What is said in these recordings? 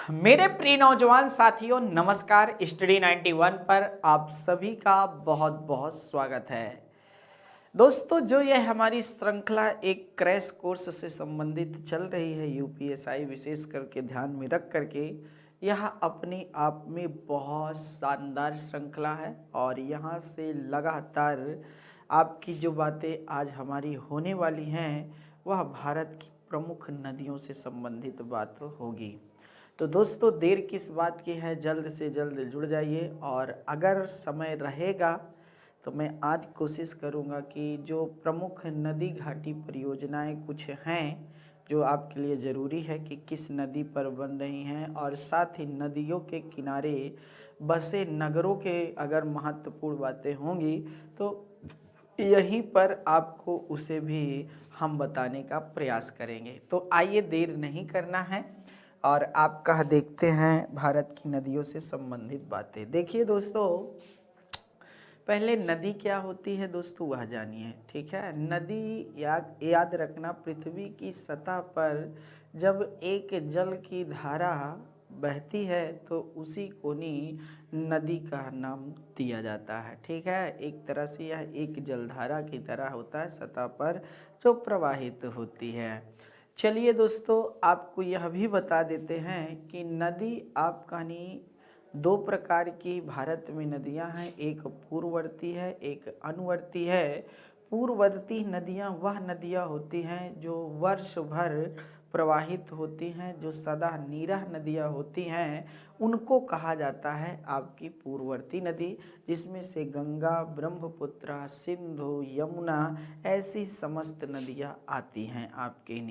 मेरे प्रिय नौजवान साथियों, नमस्कार। स्टडी 91 पर आप सभी का बहुत बहुत स्वागत है। दोस्तों, जो ये हमारी श्रृंखला एक क्रैश कोर्स से संबंधित चल रही है, यूपीएसआई विशेष करके ध्यान में रख करके, यह अपने आप में बहुत शानदार श्रृंखला है और यहाँ से लगातार आपकी जो बातें आज हमारी होने वाली हैं वह भारत की प्रमुख नदियों से संबंधित बात होगी। तो दोस्तों, देर किस बात की है, जल्द से जल्द जुड़ जाइए। और अगर समय रहेगा तो मैं आज कोशिश करूंगा कि जो प्रमुख नदी घाटी परियोजनाएं कुछ हैं जो आपके लिए ज़रूरी है कि किस नदी पर बन रही हैं, और साथ ही नदियों के किनारे बसे नगरों के अगर महत्वपूर्ण बातें होंगी तो यहीं पर आपको उसे भी हम बताने का प्रयास करेंगे। तो आइए, देर नहीं करना है और आपका देखते हैं भारत की नदियों से संबंधित बातें। देखिए दोस्तों, पहले नदी क्या होती है दोस्तों वह जानिए। ठीक है, नदी याद रखना, पृथ्वी की सतह पर जब एक जल की धारा बहती है तो उसी को नदी का नाम दिया जाता है। ठीक है, एक तरह से यह एक जलधारा की तरह होता है सतह पर जो प्रवाहित होती है। चलिए दोस्तों, आपको यह भी बता देते हैं कि नदी आपका दो प्रकार की भारत में नदियां हैं, एक पूर्ववर्ती है, एक अनुवर्ती है। पूर्ववर्ती नदियां वह नदियां होती हैं जो वर्ष भर प्रवाहित होती हैं, जो सदा नीरह नदियां होती हैं, उनको कहा जाता है आपकी पूर्ववर्ती नदी, जिसमें से गंगा, ब्रह्मपुत्र, सिंधु, यमुना ऐसी समस्त नदियां आती हैं आपके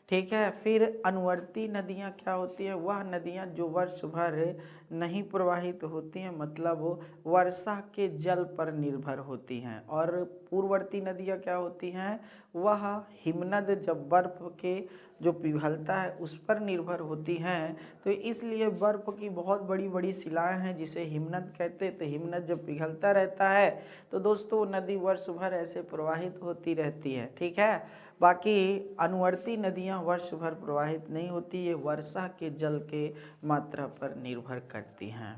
ठीक है। फिर अनुवर्ती नदियां क्या होती है, वह नदियां जो वर्ष भर नहीं प्रवाहित होती हैं, मतलब वर्षा के जल पर निर्भर होती हैं। और पूर्ववर्ती नदियां क्या होती हैं, वह हिमनद जब बर्फ के जो पिघलता है उस पर निर्भर होती हैं। तो इसलिए बर्फ की बहुत बड़ी बड़ी शिलाएं हैं जिसे हिमनद कहते हैं। तो हिमनद जब पिघलता रहता है तो दोस्तों नदी वर्ष भर ऐसे प्रवाहित होती रहती है। ठीक है, बाकी अनुवर्ती नदियां वर्ष भर प्रवाहित नहीं होती, ये वर्षा के जल के मात्रा पर निर्भर करती हैं।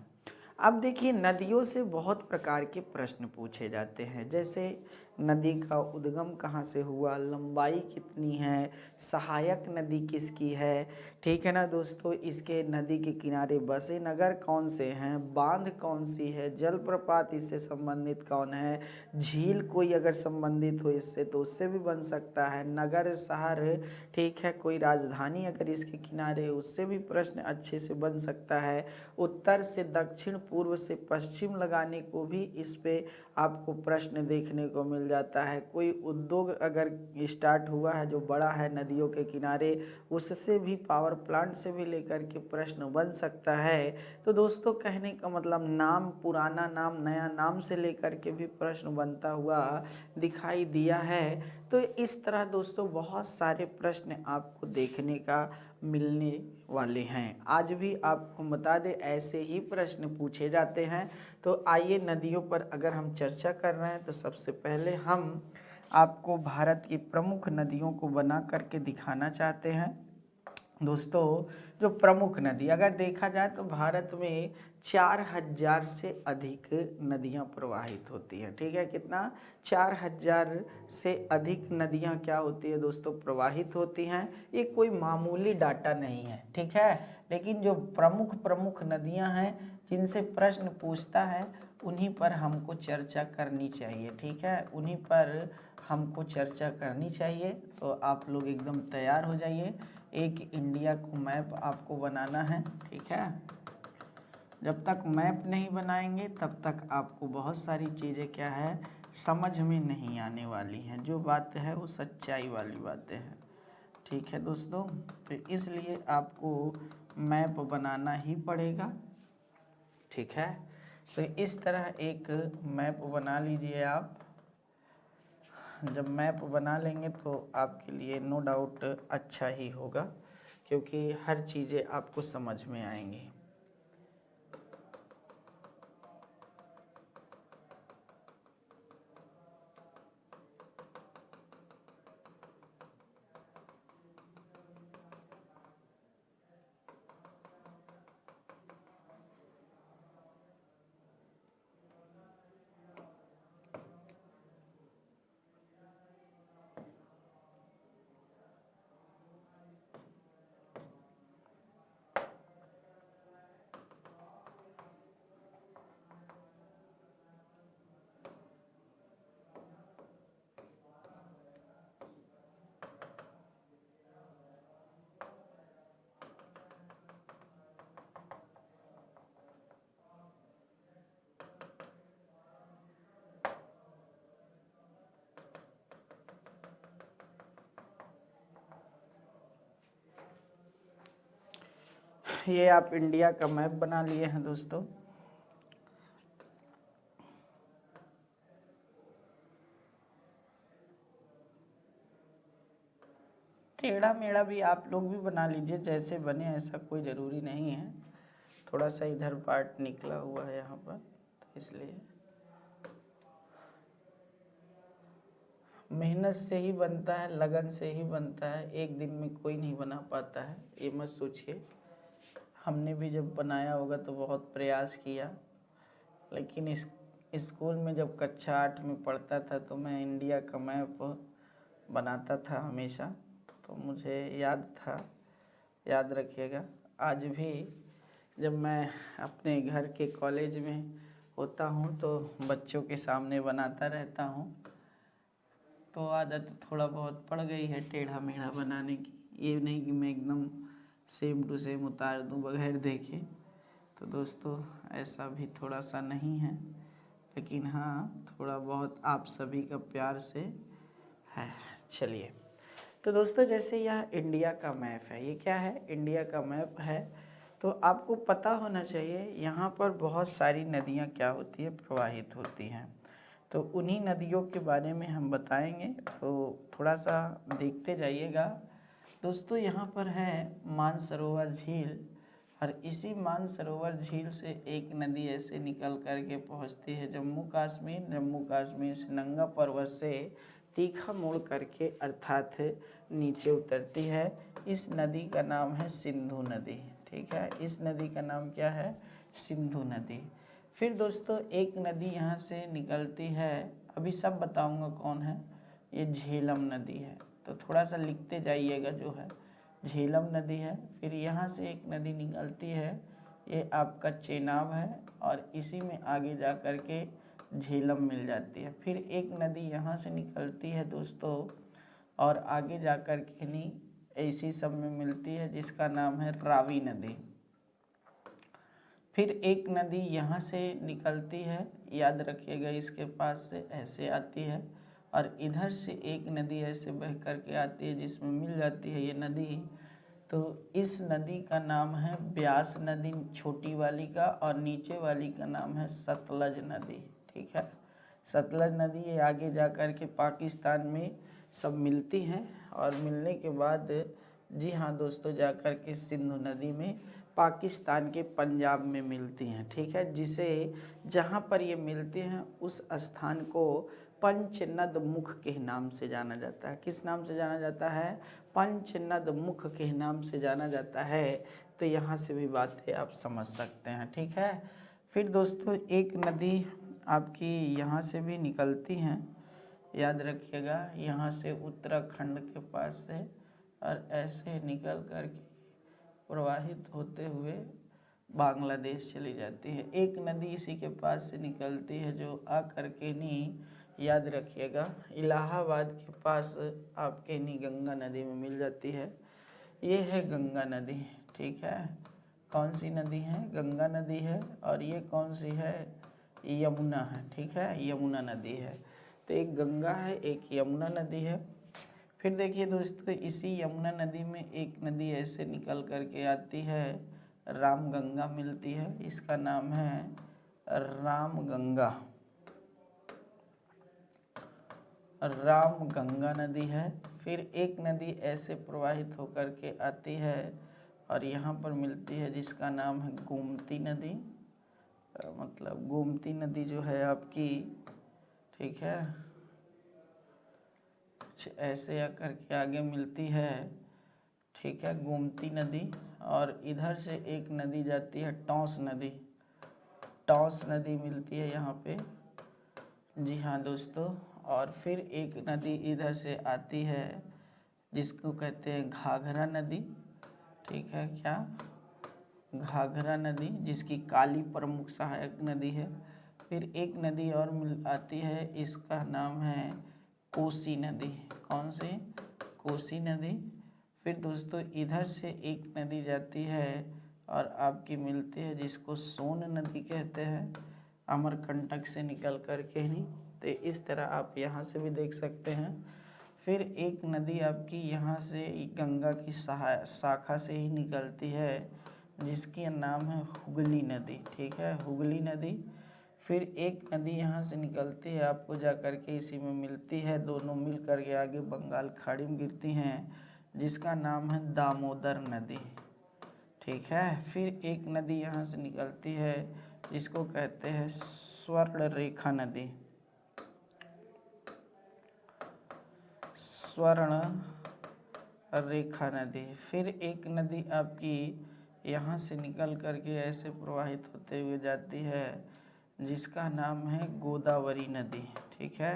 अब देखिए, नदियों से बहुत प्रकार के प्रश्न पूछे जाते हैं, जैसे नदी का उद्गम कहाँ से हुआ, लंबाई कितनी है, सहायक नदी किसकी है। ठीक है ना दोस्तों, इसके नदी के किनारे बसे नगर कौन से हैं, बांध कौन सी है, जलप्रपात इससे संबंधित कौन है, झील कोई अगर संबंधित हो इससे तो उससे भी बन सकता है, नगर शहर, ठीक है, कोई राजधानी अगर इसके किनारे उससे भी प्रश्न अच्छे से बन सकता है। उत्तर से दक्षिण, पूर्व से पश्चिम लगाने को भी इस पे आपको प्रश्न देखने को मिल जाता है। कोई उद्योग अगर स्टार्ट हुआ है जो बड़ा है नदियों के किनारे, उससे भी, पावर प्लांट से भी लेकर के प्रश्न बन सकता है। तो दोस्तों, कहने का मतलब नाम, पुराना नाम, नया नाम से लेकर के भी प्रश्न बनता हुआ दिखाई दिया है। तो इस तरह दोस्तों बहुत सारे प्रश्न आपको देखने का मिलने वाले हैं। आज भी आपको बता दें ऐसे ही प्रश्न पूछे जाते हैं। तो आइए, नदियों पर अगर हम चर्चा कर रहे हैं तो सबसे पहले हम आपको भारत की प्रमुख नदियों को बना करके दिखाना चाहते हैं। दोस्तों, जो प्रमुख नदी अगर देखा जाए तो भारत में 4000 से अधिक नदियां प्रवाहित होती हैं। ठीक है, कितना, 4000 से अधिक नदियां क्या होती है दोस्तों, प्रवाहित होती हैं। ये कोई मामूली डाटा नहीं है। ठीक है, लेकिन जो प्रमुख प्रमुख नदियां हैं जिनसे प्रश्न पूछता है उन्हीं पर हमको चर्चा करनी चाहिए। ठीक है, उन्हीं पर हमको चर्चा करनी चाहिए। तो आप लोग एकदम तैयार हो जाइए। एक इंडिया को मैप आपको बनाना है। ठीक है, जब तक मैप नहीं बनाएंगे तब तक आपको बहुत सारी चीज़ें क्या है समझ में नहीं आने वाली हैं। जो बात है वो सच्चाई वाली बातें हैं। ठीक है दोस्तों, तो इसलिए आपको मैप बनाना ही पड़ेगा। ठीक है, तो इस तरह एक मैप बना लीजिए आप। जब मैप बना लेंगे तो आपके लिए नो डाउट अच्छा ही होगा, क्योंकि हर चीज़ें आपको समझ में आएंगी। ये आप इंडिया का मैप बना लिए हैं दोस्तों। टेढ़ा मेढ़ा भी आप लोग भी बना लीजिए, जैसे बने ऐसा कोई ज़रूरी नहीं है। थोड़ा सा इधर पार्ट निकला हुआ है यहाँ पर, तो इसलिए मेहनत से ही बनता है, लगन से ही बनता है। एक दिन में कोई नहीं बना पाता है, ये मत सोचिए। हमने भी जब बनाया होगा तो बहुत प्रयास किया, लेकिन इस स्कूल में जब कक्षा 8 में पढ़ता था तो मैं इंडिया का मैप बनाता था हमेशा, तो मुझे याद था, याद रखिएगा। आज भी जब मैं अपने घर के कॉलेज में होता हूँ तो बच्चों के सामने बनाता रहता हूँ, तो आदत थोड़ा बहुत पड़ गई है टेढ़ा मेढ़ा बनाने की। ये नहीं कि मैं एकदम सेम टू सेम उतार दूँ बगैर देखे, तो दोस्तों ऐसा भी थोड़ा सा नहीं है, लेकिन हाँ थोड़ा बहुत आप सभी का प्यार से है। चलिए, तो दोस्तों जैसे यह इंडिया का मैप है, ये क्या है, इंडिया का मैप है, तो आपको पता होना चाहिए यहाँ पर बहुत सारी नदियाँ क्या होती है, प्रवाहित होती हैं। तो उन्हीं नदियों के बारे में हम बताएंगे, तो थोड़ा सा देखते जाइएगा। दोस्तों यहाँ पर है मानसरोवर झील, और इसी मानसरोवर झील से एक नदी ऐसे निकल कर के पहुँचती है जम्मू कश्मीर। जम्मू कश्मीर से नंगा पर्वत से तीखा मोड़ करके अर्थात नीचे उतरती है। इस नदी का नाम है सिंधु नदी। ठीक है, इस नदी का नाम क्या है, सिंधु नदी। फिर दोस्तों एक नदी यहाँ से निकलती है, अभी सब बताऊंगा कौन है, ये झेलम नदी है, तो थोड़ा सा लिखते जाइएगा। जो है झेलम नदी है। फिर यहाँ से एक नदी निकलती है, ये आपका चेनाब है, और इसी में आगे जा कर के झेलम मिल जाती है। फिर एक नदी यहाँ से निकलती है दोस्तों, और आगे जा कर के नहीं इसी सब में मिलती है, जिसका नाम है रावी नदी। फिर एक नदी यहाँ से निकलती है, याद रखिएगा, इसके पास से ऐसे आती है, और इधर से एक नदी ऐसे बह करके आती है जिसमें मिल जाती है ये नदी। तो इस नदी का नाम है ब्यास नदी छोटी वाली का, और नीचे वाली का नाम है सतलज नदी। ठीक है, सतलज नदी ये आगे जा कर के पाकिस्तान में सब मिलती हैं, और मिलने के बाद जी हाँ दोस्तों जा कर के सिंधु नदी में पाकिस्तान के पंजाब में मिलती हैं। ठीक है, जिसे जहाँ पर ये मिलती हैं उस स्थान को पंचनद मुख के नाम से जाना जाता है। किस नाम से जाना जाता है, पंचनद मुख के नाम से जाना जाता है। तो यहाँ से भी बातें आप समझ सकते हैं। ठीक है, फिर दोस्तों एक नदी आपकी यहाँ से भी निकलती हैं, याद रखिएगा, यहाँ से उत्तराखंड के पास से, और ऐसे निकल कर के प्रवाहित होते हुए बांग्लादेश चली जाती है। एक नदी इसी के पास से निकलती है जो आ कर के नहीं, याद रखिएगा, इलाहाबाद के पास आपके नहीं गंगा नदी में मिल जाती है। ये है गंगा नदी। ठीक है, कौन सी नदी है, गंगा नदी है, और ये कौन सी है, यमुना है। ठीक है, यमुना नदी है। तो एक गंगा है, एक यमुना नदी है। फिर देखिए दोस्तों इसी यमुना नदी में एक नदी ऐसे निकल कर के आती है, राम गंगा मिलती है, इसका नाम है राम गंगा। राम गंगा नदी है। फिर एक नदी ऐसे प्रवाहित होकर के आती है और यहाँ पर मिलती है, जिसका नाम है गोमती नदी। मतलब गोमती नदी जो है आपकी, ठीक है, ऐसे आकर के आगे मिलती है। ठीक है, गोमती नदी। और इधर से एक नदी जाती है टॉस नदी, टॉस नदी मिलती है यहाँ पे। जी हाँ दोस्तों, और फिर एक नदी इधर से आती है जिसको कहते हैं घाघरा नदी। ठीक है, क्या, घाघरा नदी, जिसकी काली प्रमुख सहायक नदी है। फिर एक नदी और मिल आती है, इसका नाम है कोसी नदी। कौन सी, कोसी नदी। फिर दोस्तों इधर से एक नदी जाती है और आपकी मिलती है जिसको सोन नदी कहते हैं, अमरकंटक से निकल कर के नहीं। तो इस तरह आप यहाँ से भी देख सकते हैं। फिर एक नदी आपकी यहाँ से गंगा की शाखा से ही निकलती है, जिसकी नाम है हुगली नदी। ठीक है, हुगली नदी। फिर एक नदी यहाँ से निकलती है, आपको जा कर के इसी में मिलती है, दोनों मिल कर के आगे बंगाल खाड़ी में गिरती हैं, जिसका नाम है दामोदर नदी। ठीक है, फिर एक नदी यहाँ से निकलती है जिसको कहते हैं स्वर्ण रेखा नदी। स्वर्ण रेखा नदी। फिर एक नदी आपकी यहाँ से निकल करके ऐसे प्रवाहित होते हुए जाती है, जिसका नाम है गोदावरी नदी। ठीक है,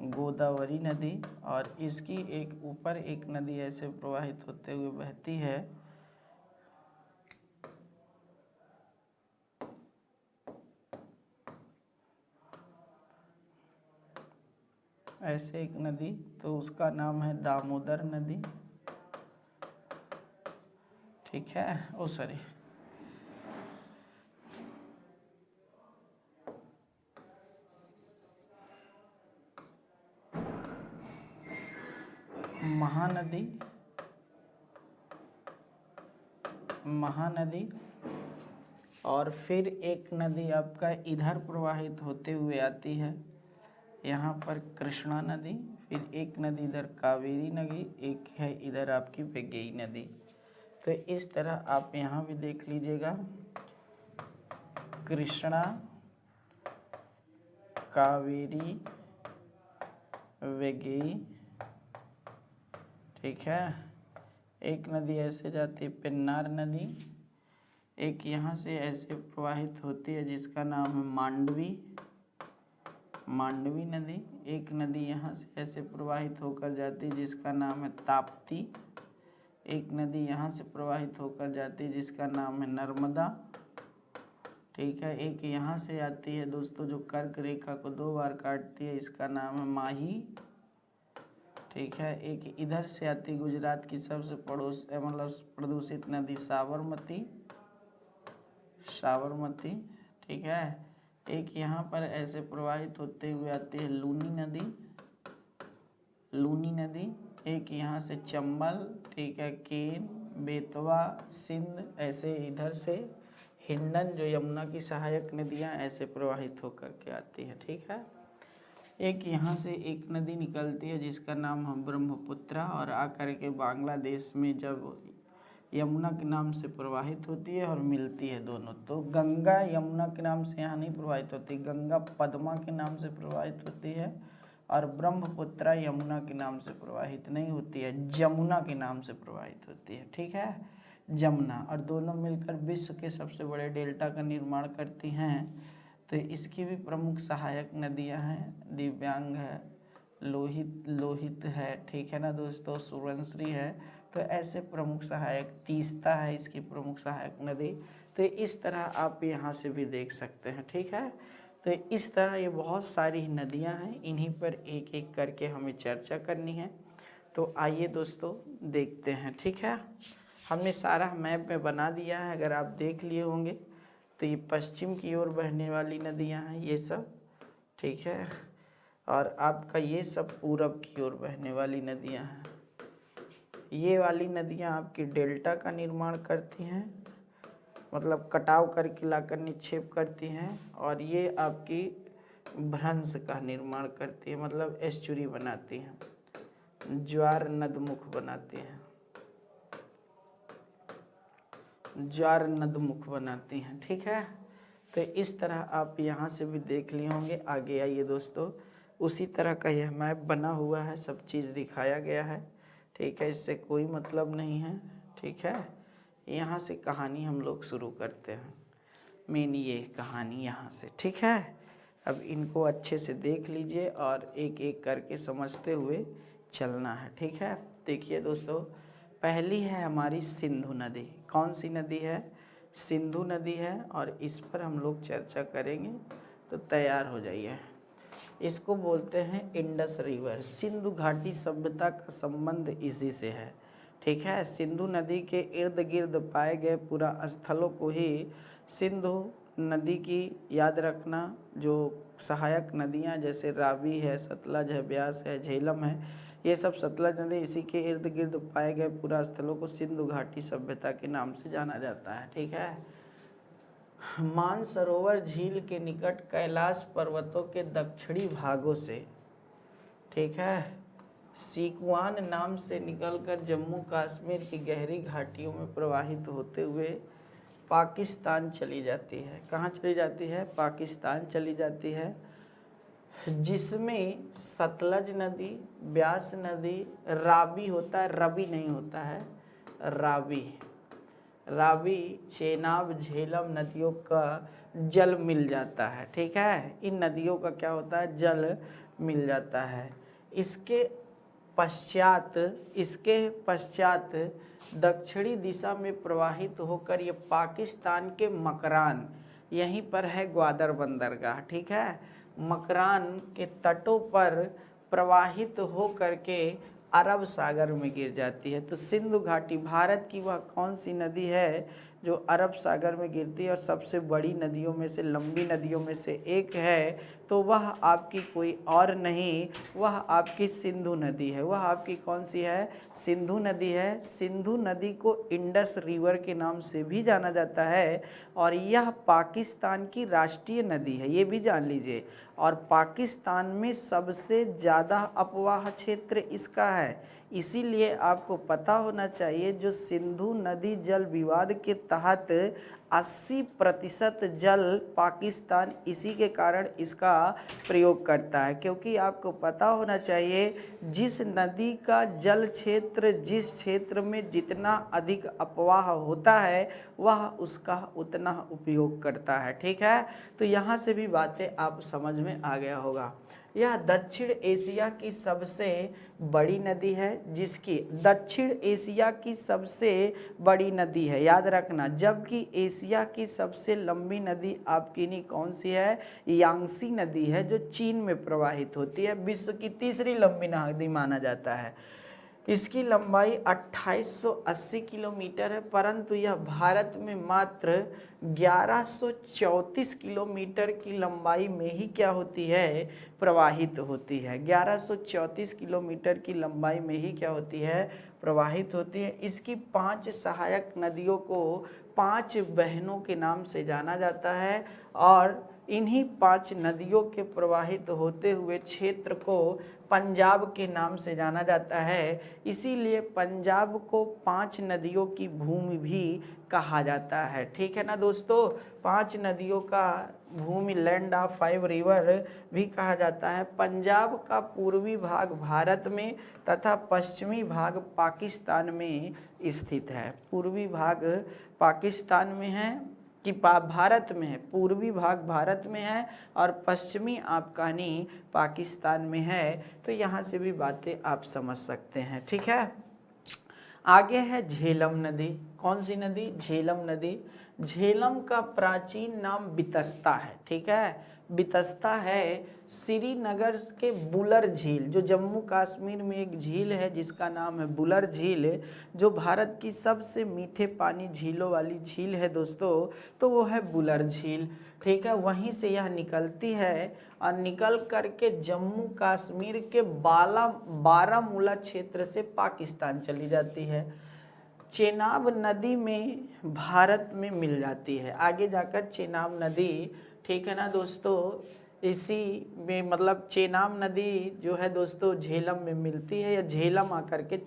गोदावरी नदी। और इसकी एक ऊपर एक नदी ऐसे प्रवाहित होते हुए बहती है, ऐसे एक नदी, तो उसका नाम है दामोदर नदी। ठीक है, ओ सॉरी, महानदी। महानदी। और फिर एक नदी आपका इधर प्रवाहित होते हुए आती है, यहाँ पर कृष्णा नदी। फिर एक नदी इधर कावेरी नदी, एक है इधर आपकी वैगई नदी। तो इस तरह आप यहाँ भी देख लीजिएगा, कृष्णा, कावेरी, वैगई। ठीक है, एक नदी ऐसे जाती है पेन्नार नदी। एक यहाँ से ऐसे प्रवाहित होती है जिसका नाम है मांडवी, मांडवी नदी। एक नदी यहाँ से ऐसे प्रवाहित होकर जाती है जिसका नाम है ताप्ती। एक नदी यहाँ से प्रवाहित होकर जाती है जिसका नाम है नर्मदा। ठीक है, एक यहाँ से आती है दोस्तों जो कर्क रेखा को 2 बार काटती है, इसका नाम है माही। ठीक है, एक इधर से आती गुजरात की सबसे प्रदूषित नदी साबरमती, साबरमती। ठीक है, एक यहाँ पर ऐसे प्रवाहित होते हुए आती है लूनी नदी, लूनी नदी। एक यहाँ से चंबल, ठीक है, केन, बेतवा, सिंध, ऐसे इधर से हिंडन जो यमुना की सहायक नदियाँ ऐसे प्रवाहित होकर के आती हैं। ठीक है, एक यहाँ से एक नदी निकलती है जिसका नाम है ब्रह्मपुत्रा, और आकर के बांग्लादेश में जब यमुना के नाम से प्रवाहित होती है और मिलती है दोनों। तो गंगा यमुना के नाम से यहाँ नहीं प्रवाहित होती, गंगा पद्मा के नाम से प्रवाहित होती है, और ब्रह्मपुत्रा यमुना के नाम से प्रवाहित नहीं होती है, जमुना के नाम से प्रवाहित होती है। ठीक है, जमुना। और दोनों मिलकर विश्व के सबसे बड़े डेल्टा का निर्माण करती हैं। तो इसकी भी प्रमुख सहायक नदियां हैं, दिव्यांग है, लोहित है, ठीक है ना दोस्तों, सुवर्णश्री है। तो ऐसे प्रमुख सहायक, तीस्ता है इसकी प्रमुख सहायक नदी। तो इस तरह आप यहाँ से भी देख सकते हैं। ठीक है, तो इस तरह ये बहुत सारी नदियाँ हैं, इन्हीं पर एक एक करके हमें चर्चा करनी है। तो आइए दोस्तों देखते हैं। ठीक है, हमने सारा मैप में बना दिया है, अगर आप देख लिए होंगे। तो ये पश्चिम की ओर बहने वाली नदियाँ हैं ये सब। ठीक है, और आपका ये सब पूरब की ओर बहने वाली नदियाँ हैं। ये वाली नदियाँ आपकी डेल्टा का निर्माण करती हैं, मतलब कटाव करके लाकर निक्षेप करती हैं, और ये आपकी भ्रंश का निर्माण करती है, मतलब एस्चुरी बनाती हैं, ज्वार नदमुख बनाती हैं, ज्वार नदमुख बनाती हैं। ठीक है, तो इस तरह आप यहाँ से भी देख लिए होंगे। आगे आइए दोस्तों, उसी तरह का यह मैप बना हुआ है, सब चीज़ दिखाया गया है। ठीक है, इससे कोई मतलब नहीं है। ठीक है, यहाँ से कहानी हम लोग शुरू करते हैं, मेन ये कहानी यहाँ से। ठीक है, अब इनको अच्छे से देख लीजिए और एक एक करके समझते हुए चलना है। ठीक है, देखिए दोस्तों, पहली है हमारी सिंधु नदी। कौन सी नदी है? सिंधु नदी है, और इस पर हम लोग चर्चा करेंगे, तो तैयार हो जाइए। इसको बोलते हैं इंडस रिवर। सिंधु घाटी सभ्यता का संबंध इसी से है। ठीक है, सिंधु नदी के इर्द गिर्द पाए गए पूरा स्थलों को ही सिंधु नदी की याद रखना। जो सहायक नदियां जैसे रावी है, सतलज है, ब्यास है, झेलम है, ये सब सतलज नदी इसी के इर्द गिर्द पाए गए पुरा स्थलों को सिंधु घाटी सभ्यता के नाम से जाना जाता है। ठीक है। मानसरोवर झील के निकट कैलाश पर्वतों के दक्षिणी भागों से, ठीक है, सीकुआन नाम से निकलकर जम्मू कश्मीर की गहरी घाटियों में प्रवाहित होते हुए पाकिस्तान चली जाती है। कहाँ चली जाती है? पाकिस्तान चली जाती है, जिसमें सतलज नदी, ब्यास नदी, रावी होता है, रवि नहीं होता है, रावी, चेनाब, झेलम नदियों का जल मिल जाता है। ठीक है। इन नदियों का क्या होता है? जल मिल जाता है। इसके पश्चात दक्षिणी दिशा में प्रवाहित होकर ये पाकिस्तान के मकरान, यहीं पर है ग्वादर बंदरगाह। ठीक है। मकरान के तटों पर प्रवाहित हो करके अरब सागर में गिर जाती है। तो सिंधु घाटी भारत की वह कौन सी नदी है जो अरब सागर में गिरती है और सबसे बड़ी नदियों में से, लंबी नदियों में से एक है? तो वह आपकी कोई और नहीं, वह आपकी सिंधु नदी है। वह आपकी कौन सी है? सिंधु नदी है। सिंधु नदी को इंडस रिवर के नाम से भी जाना जाता है और यह पाकिस्तान की राष्ट्रीय नदी है, ये भी जान लीजिए। और पाकिस्तान में सबसे ज़्यादा अपवाह क्षेत्र इसका है। इसीलिए आपको पता होना चाहिए, जो सिंधु नदी जल विवाद के तहत 80% जल पाकिस्तान इसी के कारण इसका प्रयोग करता है। क्योंकि आपको पता होना चाहिए, जिस नदी का जल क्षेत्र, जिस क्षेत्र में जितना अधिक अपवाह होता है, वह उसका उतना उपयोग करता है। ठीक है। तो यहाँ से भी बातें आप समझ में आ गया होगा। यह दक्षिण एशिया की सबसे बड़ी नदी है, जिसकी दक्षिण एशिया की सबसे बड़ी नदी है, याद रखना। जबकि एशिया की सबसे लंबी नदी आपकी नहीं कौन सी है? यांगसी नदी है, जो चीन में प्रवाहित होती है। विश्व की तीसरी लंबी नदी माना जाता है। इसकी लंबाई 2880 किलोमीटर है, परंतु यह भारत में मात्र 1134 किलोमीटर की लंबाई में ही क्या होती है? प्रवाहित होती है। 1134 किलोमीटर की लंबाई में ही क्या होती है? प्रवाहित होती है। इसकी 5 सहायक नदियों को 5 बहनों के नाम से जाना जाता है और इन्हीं 5 नदियों के प्रवाहित होते हुए क्षेत्र को पंजाब के नाम से जाना जाता है। इसीलिए पंजाब को 5 नदियों की भूमि भी कहा जाता है। ठीक है ना दोस्तों? 5 नदियों का भूमि, लैंड ऑफ 5 रिवर भी कहा जाता है। पंजाब का पूर्वी भाग भारत में तथा पश्चिमी भाग पाकिस्तान में स्थित है। पूर्वी भाग पाकिस्तान में है कि भारत में है, पूर्वी भाग भारत में है और पश्चिमी आपकानी पाकिस्तान में है। तो यहाँ से भी बातें आप समझ सकते हैं। ठीक है। आगे है झेलम नदी। कौन सी नदी? झेलम नदी। झेलम का प्राचीन नाम बितस्ता है। ठीक है। बितस्ता है श्रीनगर के बुलर झील, जो जम्मू कश्मीर में एक झील है जिसका नाम है बुलर झील, जो भारत की सबसे मीठे पानी झीलों वाली झील है दोस्तों। तो वो है बुलर झील। ठीक है। वहीं से यह निकलती है और निकल करके जम्मू कश्मीर के बारामूला क्षेत्र से पाकिस्तान चली जाती है। चेनाब नदी में भारत में मिल जाती है। आगे जाकर चेनाब नदी, ठीक है ना दोस्तों, इसी में मतलब चेनाब नदी जो है दोस्तों झेलम में मिलती है, या झेलम आकर के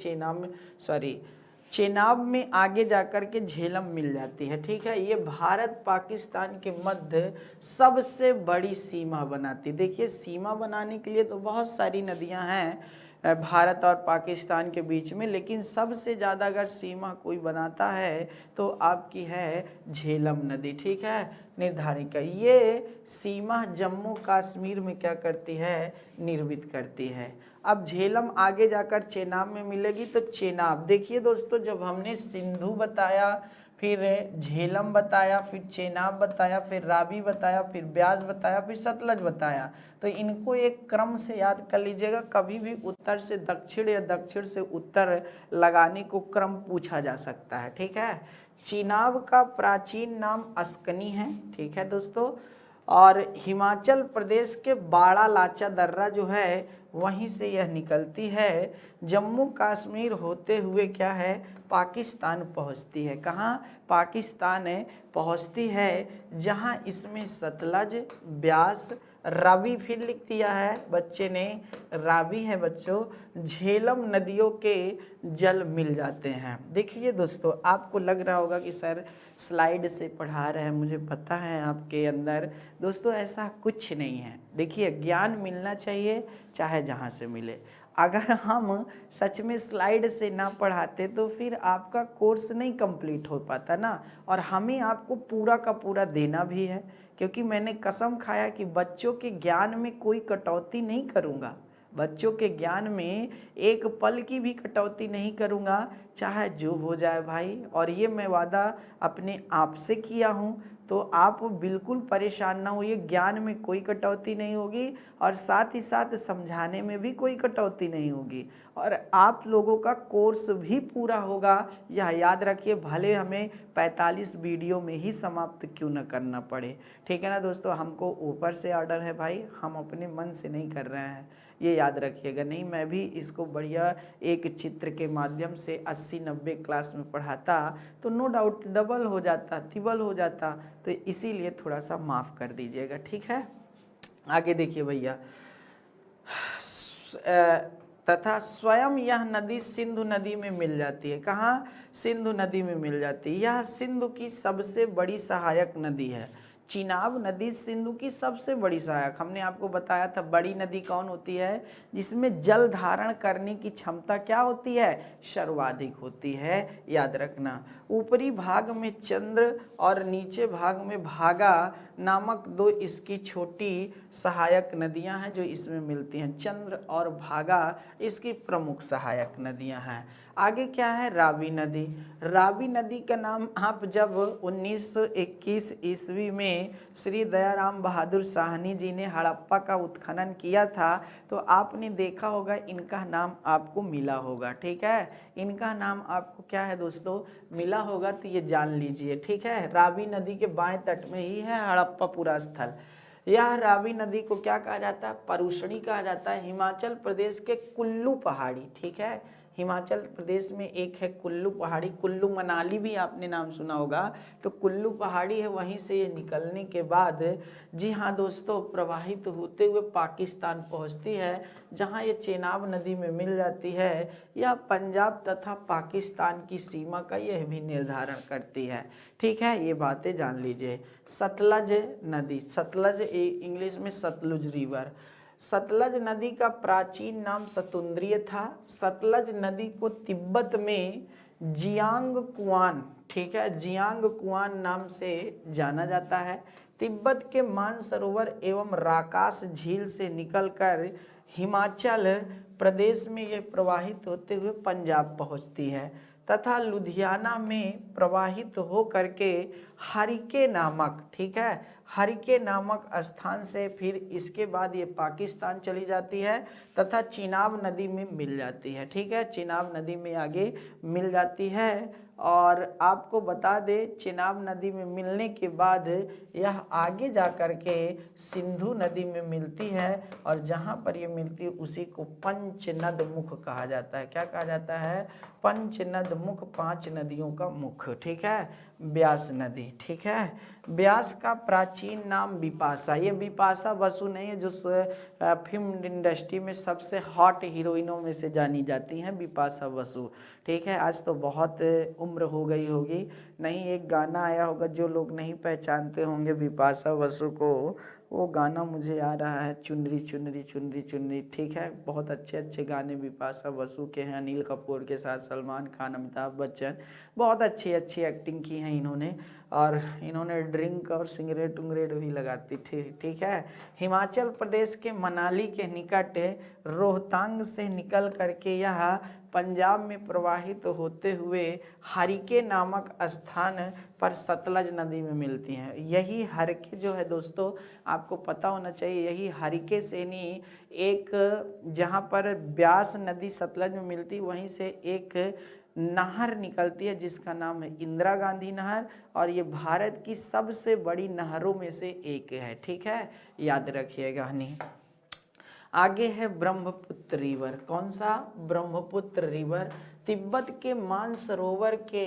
चेनाब में आगे जाकर के झेलम मिल जाती है। ठीक है। ये भारत पाकिस्तान के मध्य सबसे बड़ी सीमा बनाती है। देखिए, सीमा बनाने के लिए तो बहुत सारी नदियां हैं भारत और पाकिस्तान के बीच में, लेकिन सबसे ज़्यादा अगर सीमा कोई बनाता है तो आपकी है झेलम नदी। ठीक है। निर्धारित ये सीमा जम्मू कश्मीर में क्या करती है? निर्मित करती है। अब झेलम आगे जाकर चेनाब में मिलेगी। तो चेनाब, देखिए दोस्तों, जब हमने सिंधु बताया, फिर झेलम बताया, फिर चेनाब बताया, फिर रावी बताया, फिर ब्यास बताया, फिर सतलज बताया, तो इनको एक क्रम से याद कर लीजिएगा। कभी भी उत्तर से दक्षिण या दक्षिण से उत्तर लगाने को क्रम पूछा जा सकता है। ठीक है। चेनाब का प्राचीन नाम अस्कनी है। ठीक है दोस्तों। और हिमाचल प्रदेश के बाड़ा लाचा दर्रा जो है वहीं से यह निकलती है, जम्मू कश्मीर होते हुए क्या है पाकिस्तान पहुंचती है। कहाँ पाकिस्तान पहुंचती है, जहां इसमें सतलज, ब्यास, रावी फिर लिख दिया है बच्चे ने, रावी है बच्चों, झेलम नदियों के जल मिल जाते हैं। देखिए दोस्तों, आपको लग रहा होगा कि सर स्लाइड से पढ़ा रहे हैं, मुझे पता है आपके अंदर। दोस्तों ऐसा कुछ नहीं है। देखिए ज्ञान मिलना चाहिए चाहे जहाँ से मिले। अगर हम सच में स्लाइड से ना पढ़ाते तो फिर आपका कोर्स नहीं कंप्लीट हो पाता ना, और हमें आपको पूरा का पूरा देना भी है, क्योंकि मैंने कसम खाया कि बच्चों के ज्ञान में कोई कटौती नहीं करूँगा, बच्चों के ज्ञान में एक पल की भी कटौती नहीं करूँगा, चाहे जो हो जाए भाई। और ये मैं वादा अपने आप से किया हूँ, तो आप बिल्कुल परेशान ना होइए, ज्ञान में कोई कटौती नहीं होगी और साथ ही साथ समझाने में भी कोई कटौती नहीं होगी, और आप लोगों का कोर्स भी पूरा होगा। यह याद रखिए, भले हमें 45 वीडियो में ही समाप्त क्यों न करना पड़े। ठीक है ना दोस्तों, हमको ऊपर से ऑर्डर है भाई, हम अपने मन से नहीं कर रहे हैं, ये याद रखिएगा। नहीं मैं भी इसको बढ़िया एक चित्र के माध्यम से 80-90 क्लास में पढ़ाता तो नो डाउट डबल हो जाता, ट्रिपल हो जाता, तो इसीलिए थोड़ा सा माफ़ कर दीजिएगा। ठीक है, आगे देखिए भैया। तथा स्वयं यह नदी सिंधु नदी में मिल जाती है। कहाँ सिंधु नदी में मिल जाती है। यह सिंधु की सबसे बड़ी सहायक नदी है। चिनाब नदी सिंधु की सबसे बड़ी सहायक, हमने आपको बताया था बड़ी नदी कौन होती है, जिसमें जल धारण करने की क्षमता क्या होती है, सर्वाधिक होती है, याद रखना। ऊपरी भाग में चंद्र और नीचे भाग में भागा नामक दो इसकी छोटी सहायक नदियां हैं जो इसमें मिलती हैं। चंद्र और भागा इसकी प्रमुख सहायक नदियां हैं। आगे क्या है, रावी नदी। रावी नदी का नाम आप जब 1921 ईस्वी में श्री दयाराम बहादुर साहनी जी ने हड़प्पा का उत्खनन किया था तो आपने देखा होगा इनका नाम आपको मिला होगा। ठीक है, इनका नाम आपको क्या है दोस्तों मिला होगा, तो ये जान लीजिए। ठीक है, रावी नदी के बाएं तट में ही है हड़प्पापुरा स्थल। यह रावी नदी को क्या कहा जाता है, परुषणी कहा जाता है। हिमाचल प्रदेश के कुल्लू पहाड़ी, ठीक है, हिमाचल प्रदेश में एक है कुल्लू पहाड़ी, कुल्लू मनाली भी आपने नाम सुना होगा, तो कुल्लू पहाड़ी है, वहीं से ये निकलने के बाद जी हाँ दोस्तों प्रवाहित होते हुए पाकिस्तान पहुंचती है, जहां ये चेनाब नदी में मिल जाती है। यह पंजाब तथा पाकिस्तान की सीमा का यह भी निर्धारण करती है। ठीक है, ये बातें जान लीजिए। सतलज नदी, सतलज इंग्लिश में सतलुज रिवर। सतलज नदी का प्राचीन नाम सतुंद्रिय था। सतलज नदी को तिब्बत में जियांग कुआन, ठीक है, जियांग कुआन नाम से जाना जाता है। तिब्बत के मानसरोवर एवं राकास झील से निकलकर हिमाचल प्रदेश में यह प्रवाहित होते हुए पंजाब पहुंचती है तथा लुधियाना में प्रवाहित हो करके हरिके नामक, ठीक है, हरिके नामक स्थान से फिर इसके बाद ये पाकिस्तान चली जाती है तथा चिनाब नदी में मिल जाती है। ठीक है, चिनाब नदी में आगे मिल जाती है। और आपको बता दें चिनाब नदी में मिलने के बाद यह आगे जा कर के सिंधु नदी में मिलती है, और जहाँ पर ये मिलती है उसी को पंचनद मुख कहा जाता है। क्या कहा जाता है, पंचनद मुख, 5 नदियों का मुख। ठीक है, ब्यास नदी। ठीक है, ब्यास का प्राचीन नाम बिपाशा, ये बिपाशा बसु नहीं है जो फिल्म इंडस्ट्री में सबसे हॉट हीरोइनों में से जानी जाती हैं, बिपाशा बसु। ठीक है, आज तो बहुत उम्र हो गई होगी, नहीं एक गाना आया होगा जो लोग नहीं पहचानते होंगे बिपाशा बसु को, वो गाना मुझे आ रहा है, चुनरी चुनरी चुनरी चुनरी। ठीक है, बहुत अच्छे अच्छे गाने बिपाशा बसु के हैं, अनिल कपूर के साथ सलमान खान, अमिताभ बच्चन, बहुत अच्छी अच्छी एक्टिंग की है इन्होंने, और इन्होंने ड्रिंक और सिगरेट उंगरेट भी लगाती थी। ठीक है, हिमाचल प्रदेश के मनाली के निकट रोहतांग से निकल करके यह पंजाब में प्रवाहित होते हुए हरिके नामक स्थान पर सतलज नदी में मिलती हैं। यही हरिके जो है दोस्तों आपको पता होना चाहिए, यही हरिके से ही एक जहाँ पर ब्यास नदी सतलज में मिलती वहीं से एक नहर निकलती है जिसका नाम है इंदिरा गांधी नहर, और ये भारत की सबसे बड़ी नहरों में से एक है। ठीक है, याद रखिएगा। नहीं, आगे है ब्रह्मपुत्र रिवर। कौन सा? ब्रह्मपुत्र रिवर तिब्बत के मानसरोवर के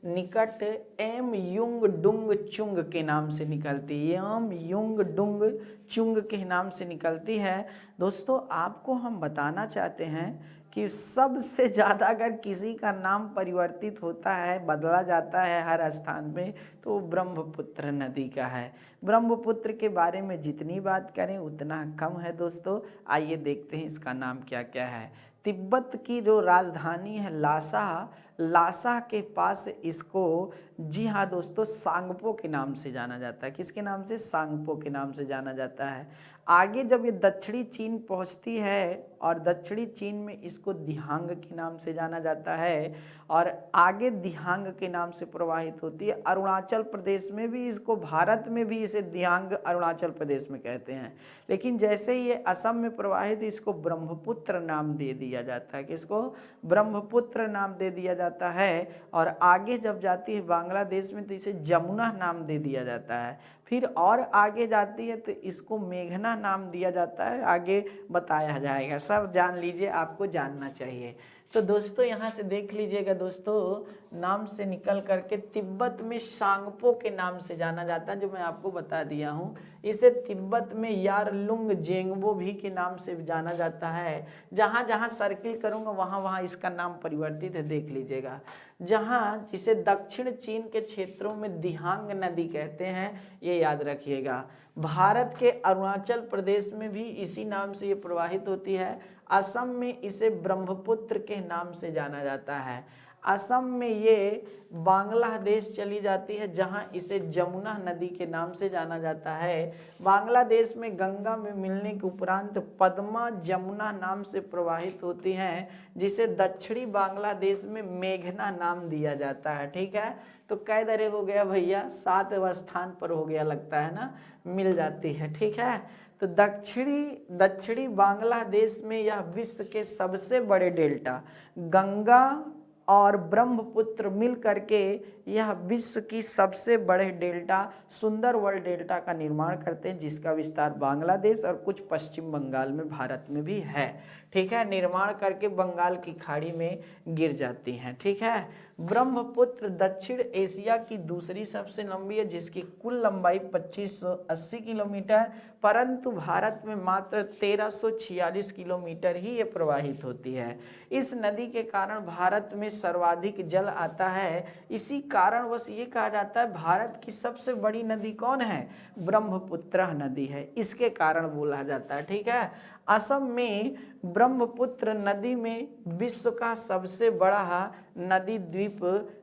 निकट एम युंग डुंग चुंग के नाम से निकलती है। एम युंग डुंग चुंग के नाम से निकलती है। दोस्तों, आपको हम बताना चाहते हैं कि सबसे ज़्यादा अगर किसी का नाम परिवर्तित होता है, बदला जाता है हर स्थान पे, तो ब्रह्मपुत्र नदी का है। ब्रह्मपुत्र के बारे में जितनी बात करें उतना कम है दोस्तों। आइए देखते हैं इसका नाम क्या क्या है। तिब्बत की जो राजधानी है लासा, लासा के पास इसको, जी हाँ दोस्तों, सांगपो के नाम से जाना जाता है। किसके नाम से? सांगपो के नाम से जाना जाता है। आगे जब ये दक्षिणी चीन पहुंचती है, और दक्षिणी चीन में इसको दिहांग के नाम से जाना जाता है, और आगे दिहांग के नाम से प्रवाहित होती है। अरुणाचल प्रदेश में भी इसको, भारत में भी इसे दिहांग अरुणाचल प्रदेश में कहते हैं। लेकिन जैसे ही ये असम में प्रवाहित, इसको ब्रह्मपुत्र नाम दे दिया जाता है। किसको? ब्रह्मपुत्र नाम दे दिया जाता है। और आगे जब जाती है बांग्लादेश में तो इसे जमुना नाम दे दिया जाता है। फिर और आगे जाती है तो इसको मेघना नाम दिया जाता है। आगे बताया जाएगा, सब जान लीजिए, आपको जानना चाहिए। तो दोस्तों यहाँ से देख लीजिएगा दोस्तों, नाम से निकल करके तिब्बत में सांगपो के नाम से जाना जाता है, जो मैं आपको बता दिया हूँ। इसे तिब्बत में यारलुंग जेंगबो भी के नाम से जाना जाता है। जहाँ जहाँ सर्किल करूँगा वहाँ वहाँ इसका नाम परिवर्तित है, देख लीजिएगा। जहाँ जिसे दक्षिण चीन के क्षेत्रों में दिहांग नदी कहते हैं, ये याद रखिएगा। भारत के अरुणाचल प्रदेश में भी इसी नाम से ये प्रवाहित होती है। असम में इसे ब्रह्मपुत्र के नाम से जाना जाता है। असम में ये बांग्लादेश चली जाती है, जहां इसे जमुना नदी के नाम से जाना जाता है। बांग्लादेश में गंगा में मिलने के उपरांत पद्मा जमुना नाम से प्रवाहित होती हैं, जिसे दक्षिणी बांग्लादेश में मेघना नाम दिया जाता है। ठीक है, तो कै दरे हो गया भैया? 7वें स्थान पर हो गया, लगता है ना, मिल जाती है। ठीक है, तो दक्षिणी बांग्लादेश में यह विश्व के सबसे बड़े डेल्टा, गंगा और ब्रह्मपुत्र मिल करके यह विश्व की सबसे बड़े डेल्टा सुंदरवन डेल्टा का निर्माण करते हैं, जिसका विस्तार बांग्लादेश और कुछ पश्चिम बंगाल में, भारत में भी है। ठीक है, निर्माण करके बंगाल की खाड़ी में गिर जाती हैं। ठीक है, ब्रह्मपुत्र दक्षिण एशिया की दूसरी सबसे लंबी है, जिसकी कुल लंबाई 2580 किलोमीटर, परंतु भारत में मात्र 1346 किलोमीटर ही ये प्रवाहित होती है। इस नदी के कारण भारत में सर्वाधिक जल आता है। इसी कारणवश ये कहा जाता है भारत की सबसे बड़ी नदी कौन है? ब्रह्मपुत्र नदी है, इसके कारण बोला जाता है। ठीक है, असम में ब्रह्मपुत्र नदी में विश्व का सबसे बड़ा नदी द्वीप,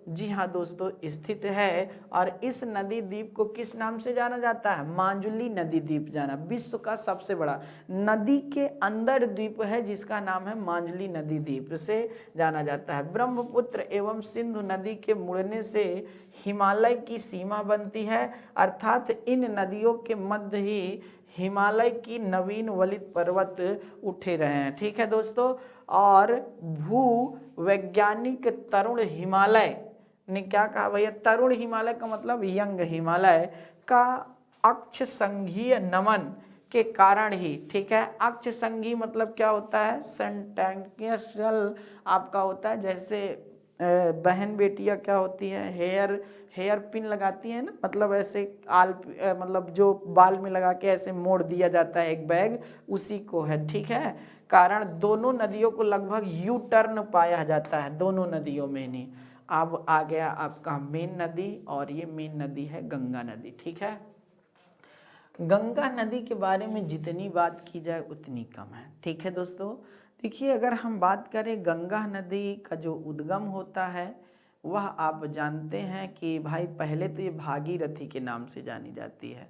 जी हाँ दोस्तों, स्थित है। और इस नदी द्वीप को किस नाम से जाना जाता है? माजुली नदी द्वीप जाना। विश्व का सबसे बड़ा नदी के अंदर द्वीप है, जिसका नाम है माजुली नदी द्वीप से जाना जाता है। ब्रह्मपुत्र एवं सिंधु नदी के मुड़ने से हिमालय की सीमा बनती है, अर्थात इन नदियों के मध्य ही हिमालय की नवीन वलित पर्वत उठे रहे हैं। ठीक है दोस्तों, और भू वैज्ञानिक तरुण हिमालय ने क्या कहा भैया? तरुण हिमालय का मतलब यंग हिमालय का अक्ष संघीय नमन के कारण ही। ठीक है, अक्ष संघी मतलब क्या होता है? सेंटेंशियल आपका होता है, जैसे बहन बेटियां क्या होती है, हेयर पिन लगाती है ना, मतलब ऐसे मतलब जो बाल में लगा के ऐसे मोड़ दिया जाता है एक बैग, उसी को है। ठीक है, कारण दोनों नदियों को लगभग यू टर्न पाया जाता है, दोनों नदियों में नहीं। अब आ गया आपका मेन नदी, और ये मेन नदी है गंगा नदी। ठीक है, गंगा नदी के बारे में जितनी बात की जाए उतनी कम है। ठीक है दोस्तों, देखिए, अगर हम बात करें गंगा नदी का जो उद्गम होता है, वह आप जानते हैं कि भाई पहले तो ये भागीरथी के नाम से जानी जाती है।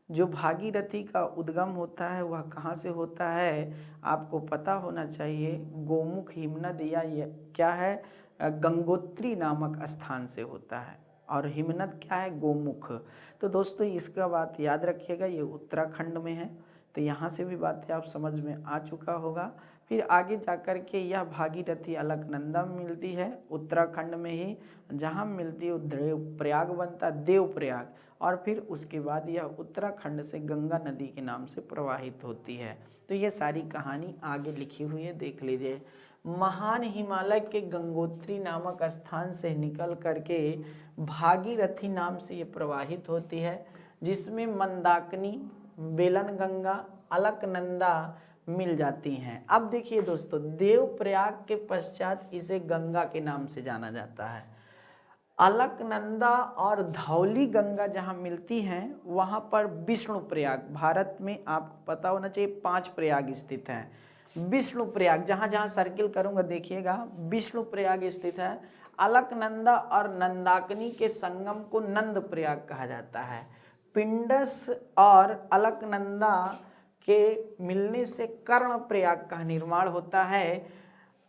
जो भागीरथी का उद्गम होता है वह कहाँ से होता है, आपको पता होना चाहिए। गोमुख हिमनद या ये क्या है, गंगोत्री नामक स्थान से होता है, और हिमनद क्या है? गोमुख। तो दोस्तों इसका बात याद रखिएगा, ये उत्तराखंड में है। तो यहाँ से भी बातें आप समझ में आ चुका होगा। फिर आगे जाकर के यह भागीरथी अलकनंदा में मिलती है, उत्तराखंड में ही जहाँ मिलती है देवप्रयाग बनता है, देवप्रयाग। और फिर उसके बाद यह उत्तराखंड से गंगा नदी के नाम से प्रवाहित होती है। तो ये सारी कहानी आगे लिखी हुई है, देख लीजिए। महान हिमालय के गंगोत्री नामक स्थान से निकल करके भागीरथी नाम से ये प्रवाहित होती है, जिसमें मंदाकिनी, बेलनगंगा, अलकनंदा मिल जाती हैं। अब देखिए दोस्तों, देवप्रयाग के पश्चात इसे गंगा के नाम से जाना जाता है। अलकनंदा और धौली गंगा जहाँ मिलती हैं वहाँ पर विष्णु प्रयाग, भारत में आपको पता होना चाहिए 5 प्रयाग स्थित हैं। विष्णु प्रयाग जहाँ जहाँ सर्किल करूँगा देखिएगा, विष्णु प्रयाग स्थित है। अलकनंदा और नंदाकिनी के संगम को नंद प्रयाग कहा जाता है। पिंडस और अलकनंदा के मिलने से कर्ण प्रयाग का निर्माण होता है।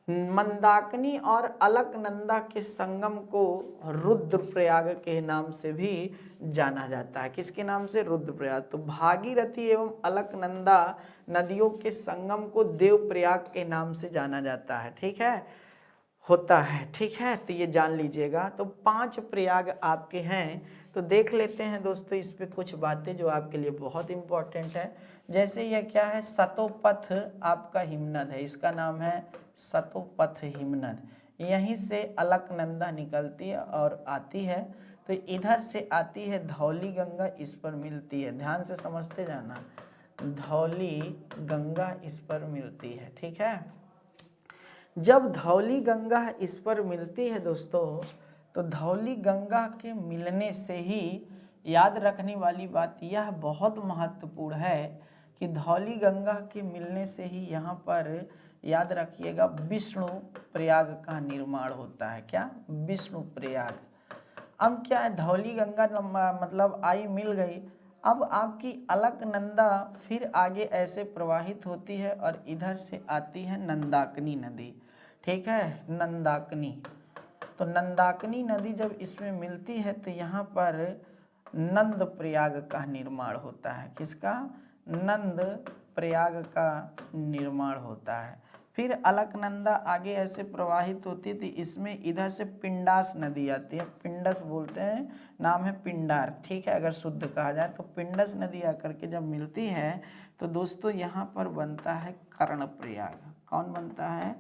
मंदाकिनी और अलकनंदा के संगम को रुद्रप्रयाग के नाम से भी जाना जाता है। किसके नाम से? रुद्रप्रयाग। तो भागीरथी एवं अलकनंदा नदियों के संगम को देवप्रयाग के नाम से जाना जाता है। ठीक है, होता है। ठीक है, तो ये जान लीजिएगा। तो 5 प्रयाग आपके हैं। तो देख लेते हैं दोस्तों इस पे कुछ बातें जो आपके लिए बहुत इंपॉर्टेंट है। जैसे यह क्या है, सतोपथ आपका हिमनद है, इसका नाम है सतोपथ हिमनद। यहीं से अलकनंदा निकलती है और आती है। तो इधर से आती है धौली गंगा, इस पर मिलती है। ध्यान से समझते जाना, धौली गंगा इस पर मिलती है। ठीक है, जब धौली गंगा इस पर मिलती है दोस्तों, तो धौली गंगा के मिलने से ही याद रखने वाली बात यह बहुत महत्वपूर्ण है कि धौली गंगा के मिलने से ही यहाँ पर याद रखिएगा विष्णु प्रयाग का निर्माण होता है। क्या? विष्णु प्रयाग। अब क्या है, धौली गंगा मतलब आई, मिल गई। अब आपकी अलकनंदा फिर आगे ऐसे प्रवाहित होती है और इधर से आती है नंदाकिनी नदी। ठीक है, नंदाकिनी। तो नंदाकिनी नदी जब इसमें मिलती है तो यहाँ पर नंद प्रयाग का निर्माण होता है। किसका? नंद प्रयाग का निर्माण होता है। फिर अलकनंदा आगे ऐसे प्रवाहित होती थी, इसमें इधर से पिंडास नदी आती है। पिंडस बोलते हैं, नाम है पिंडार। ठीक है, अगर शुद्ध कहा जाए तो पिंडस नदी आकर के जब मिलती है तो दोस्तों यहाँ पर बनता है कर्ण प्रयाग। कौन बनता है?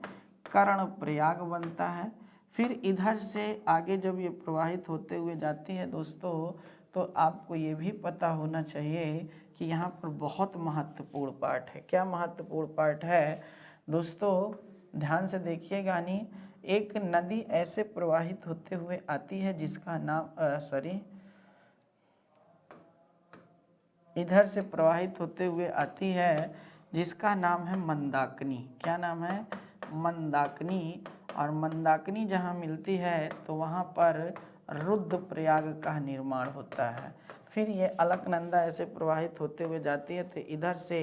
कर्ण प्रयाग बनता है। फिर इधर से आगे जब ये प्रवाहित होते हुए जाती है दोस्तों, तो आपको ये भी पता होना चाहिए कि यहाँ पर बहुत महत्वपूर्ण पार्ट है। क्या महत्वपूर्ण पार्ट है दोस्तों? ध्यान से देखिएगा। नहीं, एक नदी ऐसे प्रवाहित होते हुए आती है जिसका नाम इधर से प्रवाहित होते हुए आती है जिसका नाम है मंदाकिनी। क्या नाम है? मंदाकिनी। और मंदाकिनी जहाँ मिलती है तो वहाँ पर रुद्रप्रयाग का निर्माण होता है। फिर ये अलकनंदा ऐसे प्रवाहित होते हुए जाती है तो इधर से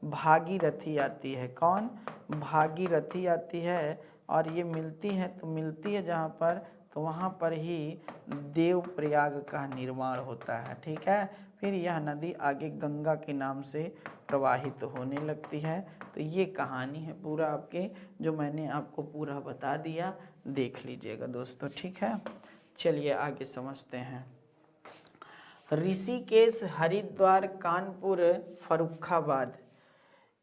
भागीरथी आती है। कौन? भागीरथी आती है और ये मिलती है, तो मिलती है जहाँ पर, तो वहाँ पर ही देवप्रयाग का निर्माण होता है। ठीक है, फिर यह नदी आगे गंगा के नाम से प्रवाहित होने लगती है। तो ये कहानी है पूरा आपके, जो मैंने आपको पूरा बता दिया, देख लीजिएगा दोस्तों। ठीक है, चलिए आगे समझते हैं। ऋषिकेश, हरिद्वार, कानपुर, फर्रुखाबाद,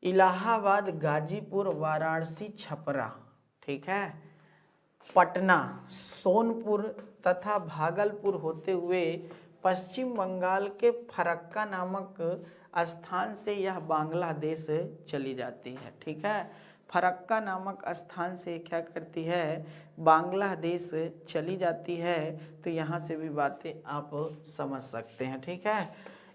इलाहाबाद, गाजीपुर, वाराणसी, छपरा, ठीक है, पटना, सोनपुर तथा भागलपुर होते हुए पश्चिम बंगाल के फरक्का नामक स्थान से यह बांग्लादेश चली जाती है। ठीक है, फरक्का नामक स्थान से क्या करती है? बांग्लादेश चली जाती है। तो यहाँ से भी बातें आप समझ सकते हैं। ठीक है,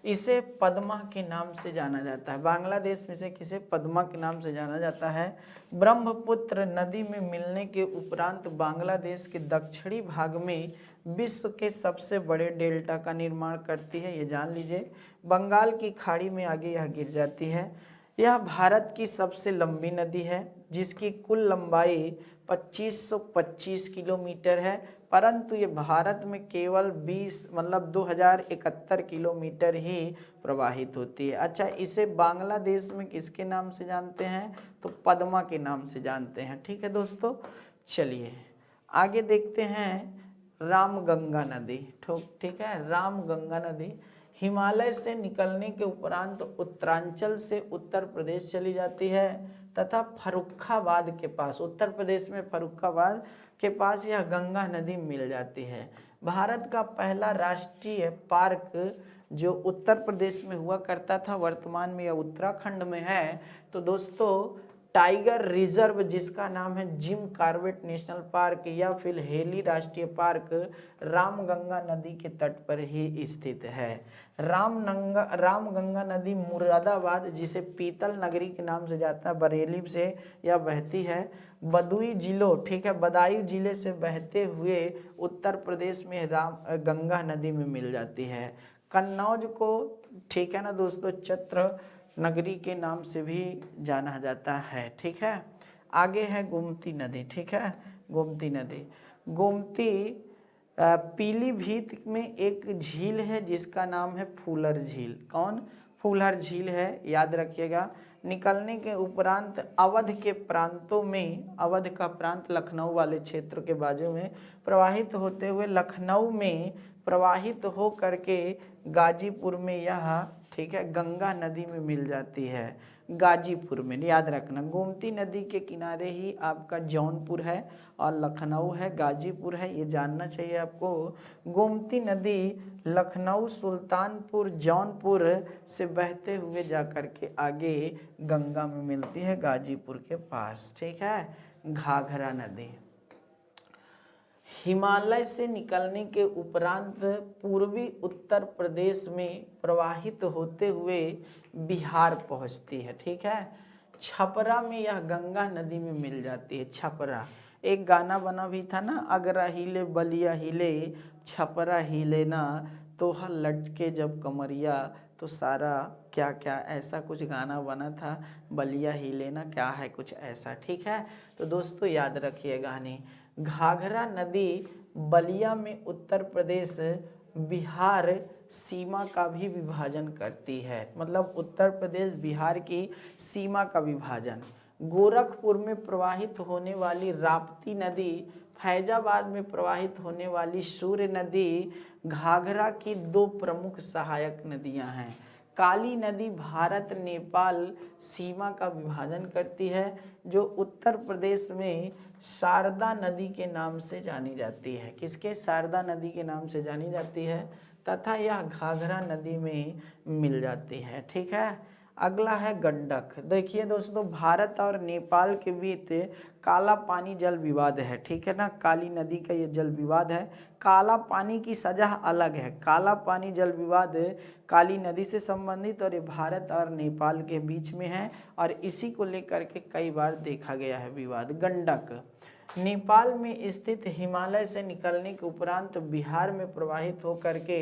इसे पद्मा के नाम से जाना जाता है। बांग्लादेश में से किसे? पद्मा के नाम से जाना जाता है। ब्रह्मपुत्र नदी में मिलने के उपरांत बांग्लादेश के दक्षिणी भाग में विश्व के सबसे बड़े डेल्टा का निर्माण करती है। ये जान लीजिए, बंगाल की खाड़ी में आगे यह गिर जाती है। यह भारत की सबसे लंबी नदी है। जिसकी कुल लंबाई 2525 किलोमीटर है, परंतु ये भारत में केवल 2071 किलोमीटर ही प्रवाहित होती है। अच्छा, इसे बांग्लादेश में किसके नाम से जानते हैं? तो पद्मा के नाम से जानते हैं। ठीक है दोस्तों, चलिए आगे देखते हैं रामगंगा नदी। ठीक है, रामगंगा नदी हिमालय से निकलने के उपरांत उत्तरांचल से उत्तर प्रदेश चली जाती है तथा फर्रुखाबाद के पास, उत्तर प्रदेश में फर्रुखाबाद के पास यह गंगा नदी मिल जाती है। भारत का पहला राष्ट्रीय पार्क जो उत्तर प्रदेश में हुआ करता था, वर्तमान में यह उत्तराखंड में है। तो दोस्तों टाइगर रिजर्व जिसका नाम है जिम कॉर्बेट नेशनल पार्क या फिर हेली राष्ट्रीय पार्क रामगंगा नदी के तट पर ही स्थित है। रामगंगा नदी मुरादाबाद, जिसे पीतल नगरी के नाम से जाता है, बरेली से यह बहती है। बदायूं जिलों, ठीक है, बदायूं जिले से बहते हुए उत्तर प्रदेश में गंगा नदी में मिल जाती है। कन्नौज को, ठीक है ना दोस्तों, चत्र नगरी के नाम से भी जाना जाता है। ठीक है, आगे है गोमती नदी। ठीक है, गोमती नदी, गोमती पीलीभीत में एक झील है जिसका नाम है फूलर झील। कौन? फूलर झील है, याद रखिएगा। निकलने के उपरांत अवध के प्रांतों में, अवध का प्रांत लखनऊ वाले क्षेत्र के बाजू में प्रवाहित होते हुए लखनऊ में प्रवाहित हो करके गाजीपुर में यह, ठीक है, गंगा नदी में मिल जाती है। गाजीपुर में, याद रखना, गोमती नदी के किनारे ही आपका जौनपुर है और लखनऊ है, गाजीपुर है, ये जानना चाहिए आपको। गोमती नदी लखनऊ, सुल्तानपुर, जौनपुर से बहते हुए जाकर के आगे गंगा में मिलती है गाजीपुर के पास। ठीक है, घाघरा नदी हिमालय से निकलने के उपरांत पूर्वी उत्तर प्रदेश में प्रवाहित होते हुए बिहार पहुंचती है। ठीक है, छपरा में यह गंगा नदी में मिल जाती है। छपरा, एक गाना बना भी था ना, अगरा हिले बलिया हिले छपरा हिले ना, तोहा लटके जब कमरिया, तो सारा क्या क्या, ऐसा कुछ गाना बना था, बलिया हिले ना, क्या है कुछ ऐसा। ठीक है, तो दोस्तों याद रखिए गाने। घाघरा नदी बलिया में उत्तर प्रदेश बिहार सीमा का भी विभाजन करती है, मतलब उत्तर प्रदेश बिहार की सीमा का विभाजन। गोरखपुर में प्रवाहित होने वाली राप्ती नदी, फैजाबाद में प्रवाहित होने वाली सूर्य नदी घाघरा की दो प्रमुख सहायक नदियां हैं। काली नदी भारत नेपाल सीमा का विभाजन करती है, जो उत्तर प्रदेश में शारदा नदी के नाम से जानी जाती है। किसके? शारदा नदी के नाम से जानी जाती है तथा यह घाघरा नदी में मिल जाती है। ठीक है, अगला है गंडक। देखिए दोस्तों, भारत और नेपाल के बीच काला पानी जल विवाद है। ठीक है ना, काली नदी का ये जल विवाद है। काला पानी की सजा अलग है। काला पानी जल विवाद काली नदी से संबंधित और ये भारत और नेपाल के बीच में है और इसी को लेकर के कई बार देखा गया है विवाद। गंडक नेपाल में स्थित हिमालय से निकलने के उपरांत बिहार में प्रवाहित होकर के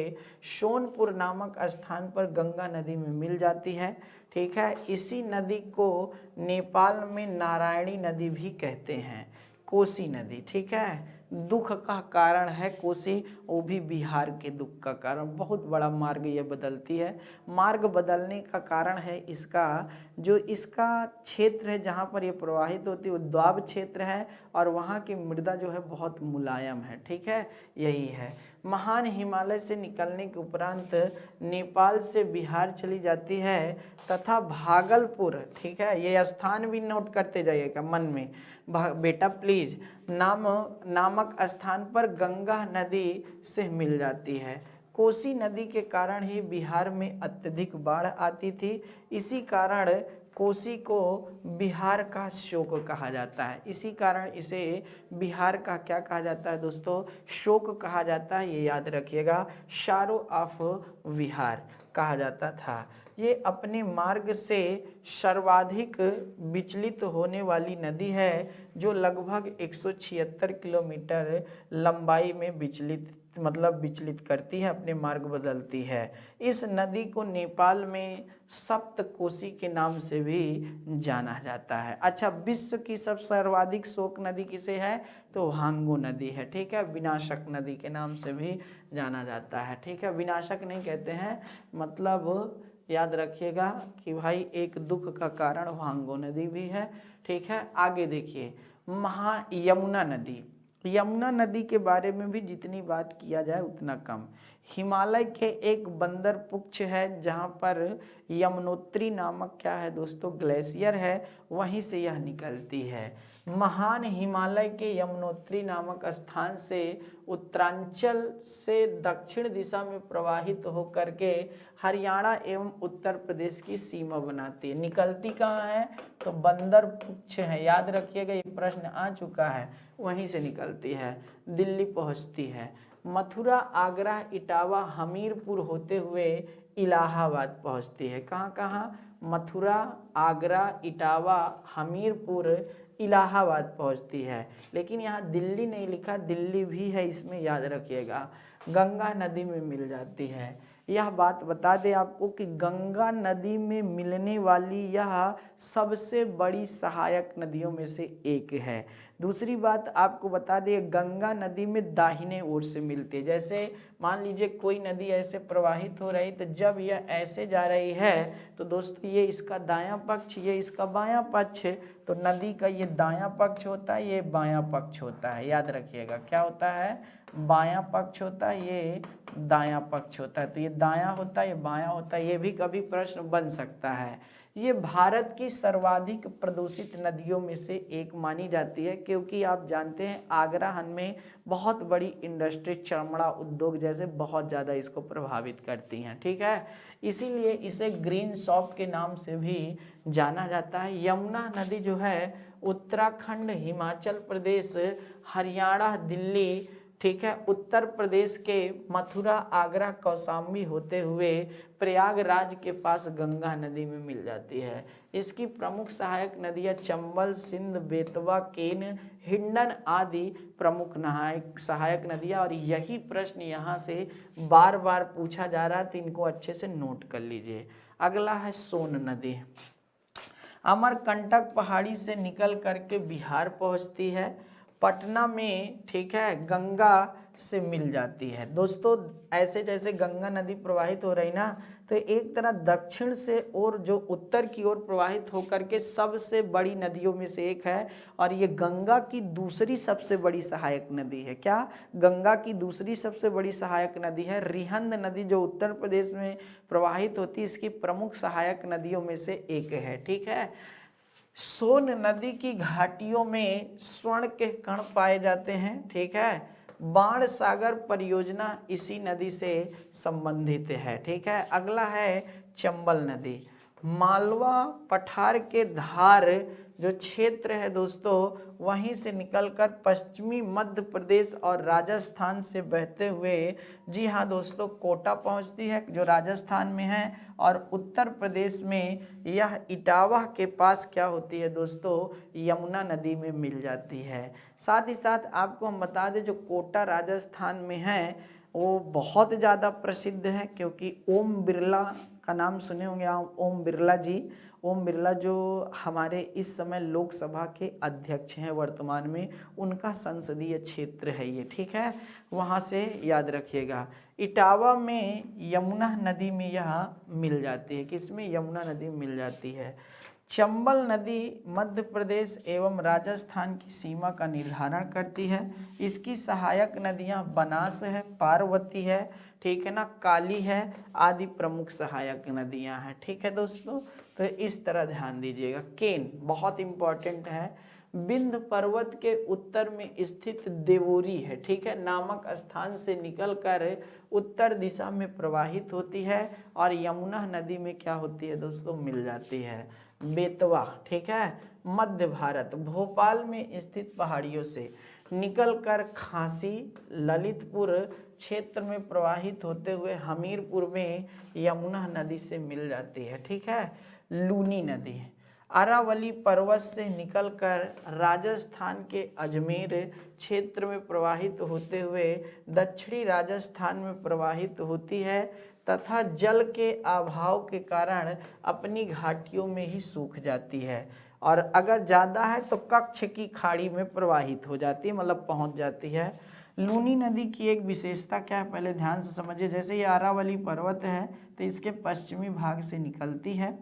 सोनपुर नामक स्थान पर गंगा नदी में मिल जाती है। ठीक है, इसी नदी को नेपाल में नारायणी नदी भी कहते हैं। कोसी नदी, ठीक है, दुख का कारण है कोसी, वो भी बिहार के दुख का कारण। बहुत बड़ा मार्ग ये बदलती है। मार्ग बदलने का कारण है इसका जो इसका क्षेत्र है जहाँ पर ये प्रवाहित होती है वो द्वाब क्षेत्र है और वहाँ की मृदा जो है बहुत मुलायम है। ठीक है, यही है। महान हिमालय से निकलने के उपरांत नेपाल से बिहार चली जाती है तथा भागलपुर, ठीक है, ये स्थान भी नोट करते जाइएगा मन में बेटा प्लीज, नामक स्थान पर गंगा नदी से मिल जाती है। कोसी नदी के कारण ही बिहार में अत्यधिक बाढ़ आती थी। इसी कारण कोसी को बिहार का शोक कहा जाता है। इसी कारण इसे बिहार का क्या कहा जाता है दोस्तों? शोक कहा जाता है। ये याद रखिएगा, शारो ऑफ बिहार कहा जाता था। ये अपने मार्ग से सर्वाधिक विचलित होने वाली नदी है, जो लगभग 176 किलोमीटर लंबाई में विचलित करती है, अपने मार्ग बदलती है। इस नदी को नेपाल में सप्तकोशी के नाम से भी जाना जाता है। अच्छा, विश्व की सबसे सर्वाधिक शोक नदी किसे है? तो हांगो नदी है, ठीक है। विनाशक नदी के नाम से भी जाना जाता है, ठीक है। विनाशक नहीं कहते हैं, मतलब याद रखिएगा कि भाई एक दुख का कारण हांगो नदी भी है, ठीक है। आगे देखिए, यमुना नदी। यमुना नदी के बारे में भी जितनी बात किया जाए उतना कम। हिमालय के एक बंदर पुच्छ है जहाँ पर यमुनोत्री नामक क्या है दोस्तों, ग्लेशियर है, वहीं से यह निकलती है। महान हिमालय के यमुनोत्री नामक स्थान से उत्तरांचल से दक्षिण दिशा में प्रवाहित होकर के हरियाणा एवं उत्तर प्रदेश की सीमा बनाती है। निकलती कहाँ है? तो बंदर पुच्छ है, याद रखिएगा, ये प्रश्न आ चुका है। वहीं से निकलती है, दिल्ली पहुंचती है, मथुरा, आगरा, इटावा, हमीरपुर होते हुए इलाहाबाद पहुंचती है। कहाँ कहाँ? मथुरा, आगरा, इटावा, हमीरपुर, इलाहाबाद पहुंचती है। लेकिन यहाँ दिल्ली नहीं लिखा, दिल्ली भी है इसमें, याद रखिएगा। गंगा नदी में मिल जाती है। यह बात बता दें आपको कि गंगा नदी में मिलने वाली यह सबसे बड़ी सहायक नदियों में से एक है। दूसरी बात आपको बता दें, गंगा नदी में दाहिने ओर से मिलती है। जैसे मान लीजिए कोई नदी ऐसे प्रवाहित हो रही, तो जब यह ऐसे जा रही है तो दोस्तों ये इसका दायां पक्ष, ये इसका बायां पक्ष, तो नदी का ये दायां पक्ष होता है, ये बायां पक्ष होता है। याद रखिएगा क्या होता है? बायां पक्ष होता है, ये दायां पक्ष होता है। तो ये दायां होता है, ये बायां होता है। ये भी कभी प्रश्न बन सकता है। ये भारत की सर्वाधिक प्रदूषित नदियों में से एक मानी जाती है, क्योंकि आप जानते हैं आगरा में बहुत बड़ी इंडस्ट्री, चमड़ा उद्योग जैसे बहुत ज़्यादा इसको प्रभावित करती हैं, ठीक है। इसीलिए इसे ग्रीन शॉप के नाम से भी जाना जाता है। यमुना नदी जो है उत्तराखंड, हिमाचल प्रदेश, हरियाणा, दिल्ली, ठीक है, उत्तर प्रदेश के मथुरा, आगरा, कौशाम्बी होते हुए प्रयागराज के पास गंगा नदी में मिल जाती है। इसकी प्रमुख सहायक नदियाँ चंबल, सिंध, बेतवा, केन, हिंडन आदि प्रमुख सहायक नदियाँ। और यही प्रश्न यहाँ से बार बार पूछा जा रहा है, तो इनको अच्छे से नोट कर लीजिए। अगला है सोन नदी। अमरकंटक पहाड़ी से निकल करके बिहार पहुँचती है, पटना में, ठीक है, गंगा से मिल जाती है। दोस्तों ऐसे जैसे गंगा नदी प्रवाहित हो रही ना, तो एक तरह दक्षिण से और जो उत्तर की ओर प्रवाहित होकर के सबसे बड़ी नदियों में से एक है। और ये गंगा की दूसरी सबसे बड़ी सहायक नदी है। क्या? गंगा की दूसरी सबसे बड़ी सहायक नदी है। रिहंद नदी जो उत्तर प्रदेश में प्रवाहित होती है, इसकी प्रमुख सहायक नदियों में से एक है, ठीक है। सोन नदी की घाटियों में स्वर्ण के कण पाए जाते हैं, ठीक है। बाण सागर परियोजना इसी नदी से संबंधित है, ठीक है। अगला है चंबल नदी। मालवा पठार के धार जो क्षेत्र है दोस्तों, वहीं से निकलकर पश्चिमी मध्य प्रदेश और राजस्थान से बहते हुए, जी हाँ दोस्तों, कोटा पहुंचती है जो राजस्थान में है। और उत्तर प्रदेश में यह इटावा के पास क्या होती है दोस्तों, यमुना नदी में मिल जाती है। साथ ही साथ आपको हम बता दें, जो कोटा राजस्थान में है वो बहुत ज़्यादा प्रसिद्ध है, क्योंकि ओम बिरला का नाम सुने होंगे आप, ओम बिरला जी। ओम बिरला जो हमारे इस समय लोकसभा के अध्यक्ष हैं वर्तमान में, उनका संसदीय क्षेत्र है ये, ठीक है। वहाँ से याद रखिएगा। इटावा में यमुना नदी में यह मिल जाती है। किसमें? यमुना नदी में मिल जाती है। चंबल नदी मध्य प्रदेश एवं राजस्थान की सीमा का निर्धारण करती है। इसकी सहायक नदियां बनास है, पार्वती है, ठीक है ना, काली है आदि प्रमुख सहायक नदियां हैं, ठीक है दोस्तों। तो इस तरह ध्यान दीजिएगा। केन बहुत इंपॉर्टेंट है। विंध्य पर्वत के उत्तर में स्थित देवोरी है, ठीक है, नामक स्थान से निकलकर उत्तर दिशा में प्रवाहित होती है और यमुना नदी में क्या होती है दोस्तों, मिल जाती है। बेतवा, ठीक है, मध्य भारत, भोपाल में स्थित पहाड़ियों से निकलकर खांसी ललितपुर क्षेत्र में प्रवाहित होते हुए हमीरपुर में यमुना नदी से मिल जाती है। ठीक है, लूनी नदी अरावली पर्वत से निकलकर राजस्थान के अजमेर क्षेत्र में प्रवाहित होते हुए दक्षिणी राजस्थान में प्रवाहित होती है तथा जल के अभाव के कारण अपनी घाटियों में ही सूख जाती है, और अगर ज़्यादा है तो कच्छ की खाड़ी में प्रवाहित हो जाती है, मतलब पहुंच जाती है। लूनी नदी की एक विशेषता क्या है, पहले ध्यान से समझिए। जैसे ये अरावली पर्वत है तो इसके पश्चिमी भाग से निकलती है,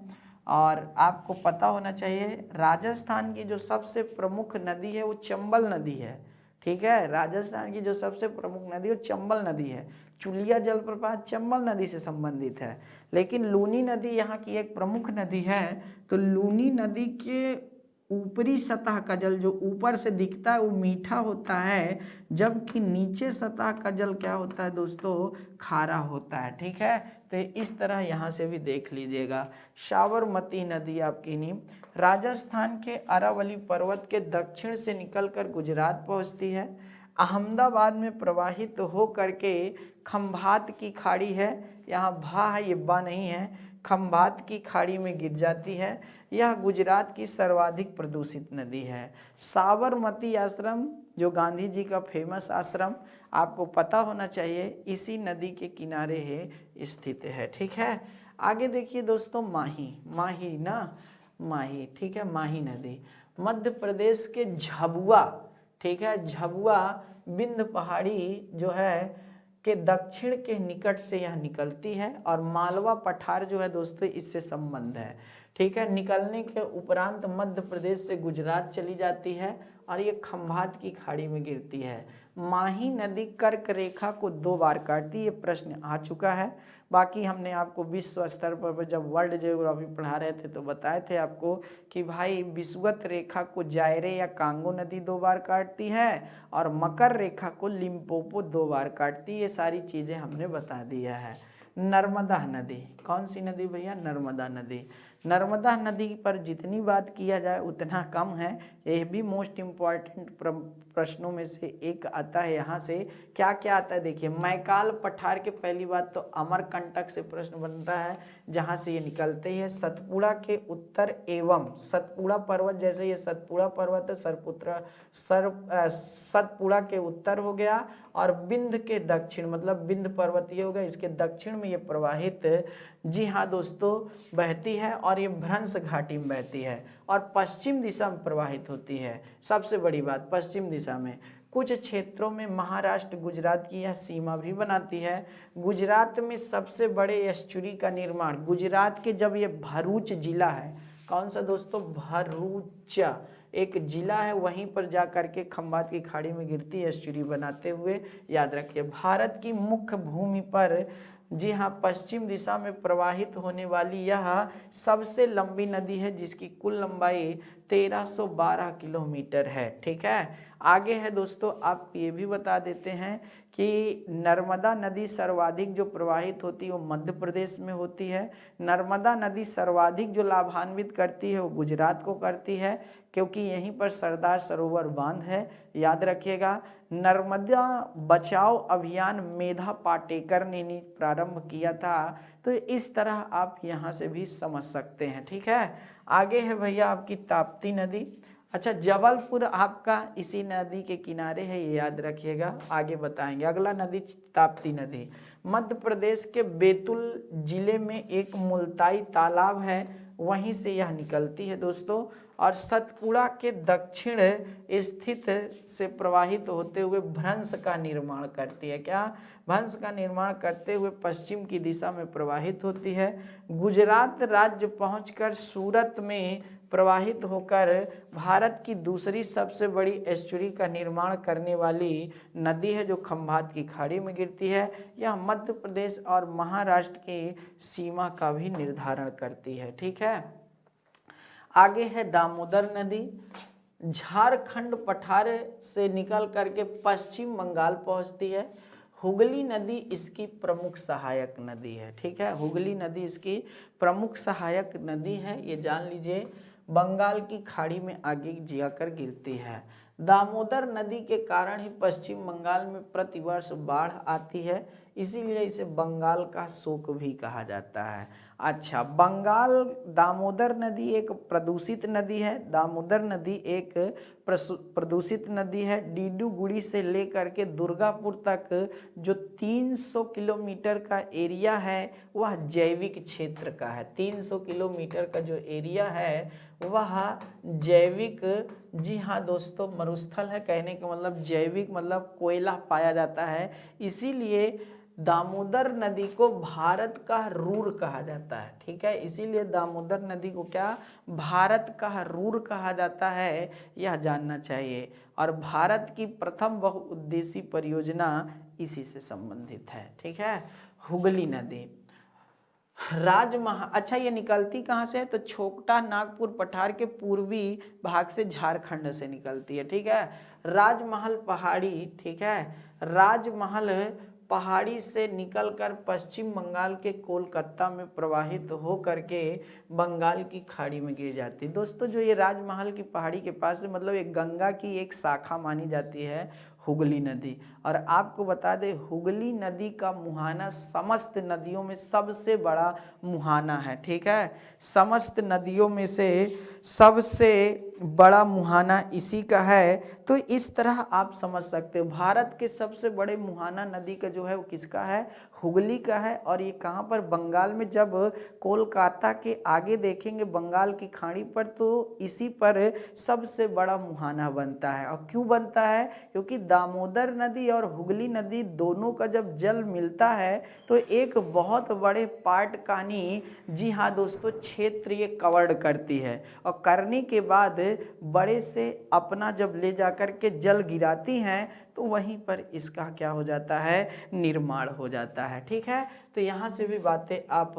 और आपको पता होना चाहिए राजस्थान की जो सबसे प्रमुख नदी है वो चंबल नदी है। ठीक है, राजस्थान की जो सबसे प्रमुख नदी है वो चंबल नदी है। चुलिया जलप्रपात चंबल नदी से संबंधित है, लेकिन लूनी नदी यहाँ की एक प्रमुख नदी है। तो लूनी नदी के ऊपरी सतह का जल जो ऊपर से दिखता है वो मीठा होता है, जबकि नीचे सतह का जल क्या होता है दोस्तों, खारा होता है। ठीक है, तो इस तरह यहाँ से भी देख लीजिएगा। साबरमती नदी आपकी नीम राजस्थान के अरावली पर्वत के दक्षिण से निकलकर गुजरात पहुँचती है, अहमदाबाद में प्रवाहित हो करके खंभात की खाड़ी है, यहाँ भा है ये बा नहीं है, खंभात की खाड़ी में गिर जाती है। यह गुजरात की सर्वाधिक प्रदूषित नदी है। साबरमती आश्रम जो गांधी जी का फेमस आश्रम आपको पता होना चाहिए, इसी नदी के किनारे है स्थित है। ठीक है, आगे देखिए दोस्तों, माही। ठीक है, माही नदी मध्य प्रदेश के झाबुआ, ठीक है, झाबुआ विंध्य पहाड़ी जो है के दक्षिण के निकट से यह निकलती है, और मालवा पठार जो है दोस्तों इससे संबंध है। ठीक है, निकलने के उपरांत मध्य प्रदेश से गुजरात चली जाती है और ये खंभात की खाड़ी में गिरती है। माही नदी कर्क रेखा को 2 बार काटती है, ये प्रश्न आ चुका है। बाकी हमने आपको विश्व स्तर पर जब वर्ल्ड ज्योग्राफी पढ़ा रहे थे तो बताए थे आपको कि भाई विषुवत रेखा को जायरे या कांगो नदी 2 बार काटती है, और मकर रेखा को लिम्पोपो 2 बार काटती है। ये सारी चीज़ें हमने बता दिया है। नर्मदा नदी, कौन सी नदी भैया, नर्मदा नदी। नर्मदा नदी पर जितनी बात किया जाए उतना कम है। यह भी मोस्ट इम्पॉर्टेंट प्रश्नों में से एक आता है। यहाँ से क्या क्या आता है देखिए, मैकाल पठार के पहली बात तो अमरकंटक से प्रश्न बनता है, जहाँ से ये निकलते हैं। सतपुड़ा के उत्तर एवं सतपुड़ा पर्वत, जैसे ये सतपुड़ा पर्वत है, सतपुड़ा के उत्तर हो गया, और विंध्य के दक्षिण मतलब विंध्य पर्वतीय हो गया, इसके दक्षिण में ये प्रवाहित, जी हाँ दोस्तों, बहती है, और ये भ्रंश घाटी में बहती है और पश्चिम दिशा में प्रवाहित होती है। सबसे बड़ी बात, पश्चिम दिशा में कुछ क्षेत्रों में महाराष्ट्र गुजरात की यह सीमा भी बनाती है। गुजरात में सबसे बड़े एस्चुरी का निर्माण गुजरात के, जब ये भरूच जिला है, कौन सा दोस्तों, भरूच एक जिला है, वहीं पर जा करके खंभात की खाड़ी में गिरती है एस्चुरी बनाते हुए। याद रखिए, भारत की मुख्य भूमि पर, जी हाँ, पश्चिम दिशा में प्रवाहित होने वाली यह सबसे लंबी नदी है, जिसकी कुल लंबाई 1312 किलोमीटर है। ठीक है, आगे है दोस्तों, आपको ये भी बता देते हैं कि नर्मदा नदी सर्वाधिक जो प्रवाहित होती है वो मध्य प्रदेश में होती है। नर्मदा नदी सर्वाधिक जो लाभान्वित करती है वो गुजरात को करती है, क्योंकि यहीं पर सरदार सरोवर बांध है। याद रखिएगा, नर्मदा बचाओ अभियान मेधा पाटेकर ने प्रारंभ किया था। तो इस तरह आप यहाँ से भी समझ सकते हैं। ठीक है, आगे है भैया आपकी ताप्ती नदी। अच्छा, जबलपुर आपका इसी नदी के किनारे है, ये याद रखिएगा, आगे बताएंगे। अगला नदी ताप्ती नदी मध्य प्रदेश के बैतूल जिले में एक मुल्ताई तालाब है, वहीं से यह निकलती है दोस्तों, और सतपुड़ा के दक्षिण स्थित से प्रवाहित होते हुए भ्रंश का निर्माण करती है। क्या, भ्रंश का निर्माण करते हुए पश्चिम की दिशा में प्रवाहित होती है। गुजरात राज्य पहुंचकर सूरत में प्रवाहित होकर भारत की दूसरी सबसे बड़ी एस्चुरी का निर्माण करने वाली नदी है, जो खंभात की खाड़ी में गिरती है। यह मध्य प्रदेश और महाराष्ट्र की सीमा का भी निर्धारण करती है। ठीक है, आगे है दामोदर नदी, झारखंड पठार से निकल करके पश्चिम बंगाल पहुंचती है। हुगली नदी इसकी प्रमुख सहायक नदी है। ठीक है, हुगली नदी इसकी प्रमुख सहायक नदी है, ये जान लीजिए। बंगाल की खाड़ी में आगे जाकर गिरती है। दामोदर नदी के कारण ही पश्चिम बंगाल में प्रतिवर्ष बाढ़ आती है, इसीलिए इसे बंगाल का शोक भी कहा जाता है। अच्छा, बंगाल, दामोदर नदी एक प्रदूषित नदी है। दामोदर नदी एक प्रदूषित नदी है। डिंडीगुड़ी से लेकर के दुर्गापुर तक जो 300 किलोमीटर का एरिया है वह जैविक क्षेत्र का है। 300 किलोमीटर का जो एरिया है वह जैविक, जी हाँ दोस्तों, मरुस्थल है। कहने का मतलब जैविक मतलब कोयला पाया जाता है, इसीलिए दामोदर नदी को भारत का रूर कहा जाता है। ठीक है, इसीलिए दामोदर नदी को क्या, भारत का रूर कहा जाता है, यह जानना चाहिए। और भारत की प्रथम बहुउद्देशीय परियोजना इसी से संबंधित है। ठीक है, हुगली नदी अच्छा, ये निकलती कहाँ से है, तो छोटा नागपुर पठार के पूर्वी भाग से झारखंड से निकलती है। ठीक है, राजमहल पहाड़ी, ठीक है, राजमहल पहाड़ी से निकलकर पश्चिम बंगाल के कोलकाता में प्रवाहित हो करके बंगाल की खाड़ी में गिर जाती है। दोस्तों, जो ये राजमहल की पहाड़ी के पास है, मतलब एक गंगा की एक शाखा मानी जाती है हुगली नदी। और आपको बता दें, हुगली नदी का मुहाना समस्त नदियों में सबसे बड़ा मुहाना है। ठीक है, समस्त नदियों में से सबसे बड़ा मुहाना इसी का है। तो इस तरह आप समझ सकते हो, भारत के सबसे बड़े मुहाना नदी का जो है वो किसका है, हुगली का है। और ये कहाँ पर, बंगाल में। जब कोलकाता के आगे देखेंगे बंगाल की खाड़ी पर, तो इसी पर सबसे बड़ा मुहाना बनता है। और क्यों बनता है, क्योंकि दामोदर नदी और हुगली नदी दोनों का जब जल मिलता है तो एक बहुत बड़े पार्ट कहानी, जी हाँ दोस्तों, क्षेत्र ये कवर्ड करती है। और करने के बाद बड़े से अपना जब ले जाकर के जल गिराती हैं तो वहीं पर इसका क्या हो जाता है, निर्माण हो जाता है। ठीक है, तो यहाँ से भी बातें आप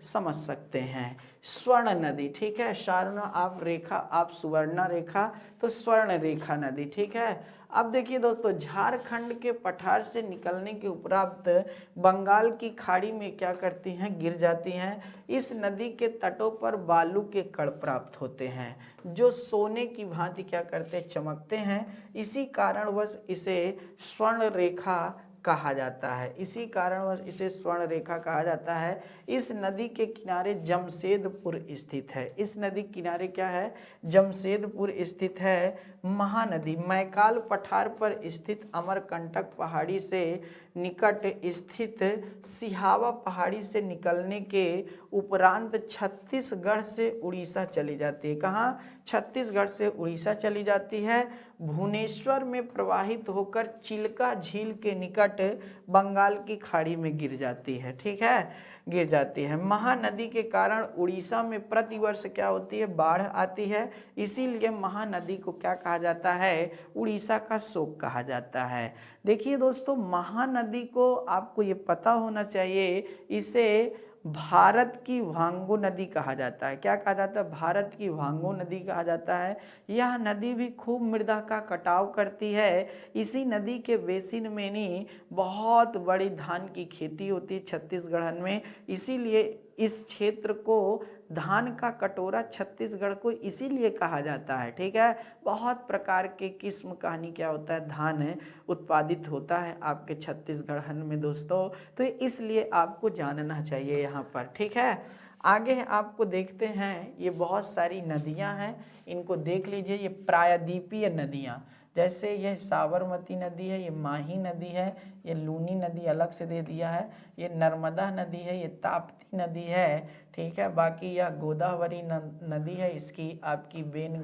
समझ सकते हैं। स्वर्ण नदी, ठीक है, स्वर्ण आप रेखा, आप सुवर्णा रेखा, तो स्वर्ण रेखा नदी। ठीक है, अब देखिए दोस्तों, झारखंड के पठार से निकलने के उपरांत बंगाल की खाड़ी में क्या करती हैं, गिर जाती हैं। इस नदी के तटों पर बालू के कण प्राप्त होते हैं जो सोने की भांति क्या करते हैं, चमकते हैं। इसी कारणवश इसे स्वर्ण रेखा कहा जाता है। इसी कारणवश इसे स्वर्ण रेखा कहा जाता है। इस नदी के किनारे जमशेदपुर स्थित है। इस नदी के किनारे क्या है, जमशेदपुर स्थित है। महानदी मैकाल पठार पर स्थित अमरकंटक पहाड़ी से निकट स्थित सिहावा पहाड़ी से निकलने के उपरांत छत्तीसगढ़ से उड़ीसा चली जाती है। कहाँ, छत्तीसगढ़ से उड़ीसा चली जाती है। भुवनेश्वर में प्रवाहित होकर चिल्का झील के निकट बंगाल की खाड़ी में गिर जाती है। ठीक है, गिर जाती है। महानदी के कारण उड़ीसा में प्रतिवर्ष क्या होती है, बाढ़ आती है। इसीलिए महानदी को क्या कहा जाता है, उड़ीसा का शोक कहा जाता है। देखिए दोस्तों, महानदी को आपको ये पता होना चाहिए, इसे भारत की वांगो नदी कहा जाता है। क्या कहा जाता है, भारत की वांगो नदी कहा जाता है। यह नदी भी खूब मृदा का कटाव करती है। इसी नदी के बेसिन में ही बहुत बड़ी धान की खेती होती है छत्तीसगढ़ में। इसीलिए इस क्षेत्र को धान का कटोरा छत्तीसगढ़ को इसीलिए कहा जाता है। ठीक है, बहुत प्रकार के किस्म कहानी क्या होता है, धान उत्पादित होता है आपके छत्तीसगढ़ में दोस्तों। तो इसलिए आपको जानना चाहिए यहाँ पर। ठीक है, आगे आपको देखते हैं, ये बहुत सारी नदियाँ हैं, इनको देख लीजिए। ये प्रायद्वीपीय नदियाँ, जैसे यह साबरमती नदी है, ये माही नदी है, ये लूनी नदी अलग से दे दिया है, ये नर्मदा नदी है, ये ताप्ती नदी है। ठीक है, बाकी यह गोदावरी नदी है, इसकी आपकी पेन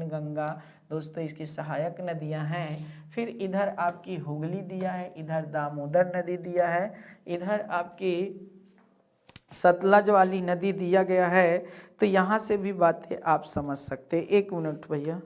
गंगा दोस्तों इसकी सहायक नदियां हैं। फिर इधर आपकी हुगली दिया है, इधर दामोदर नदी दिया है, इधर आपकी सतलज वाली नदी दिया गया है। तो यहाँ से भी बातें आप समझ सकते हैं। एक मिनट भैया।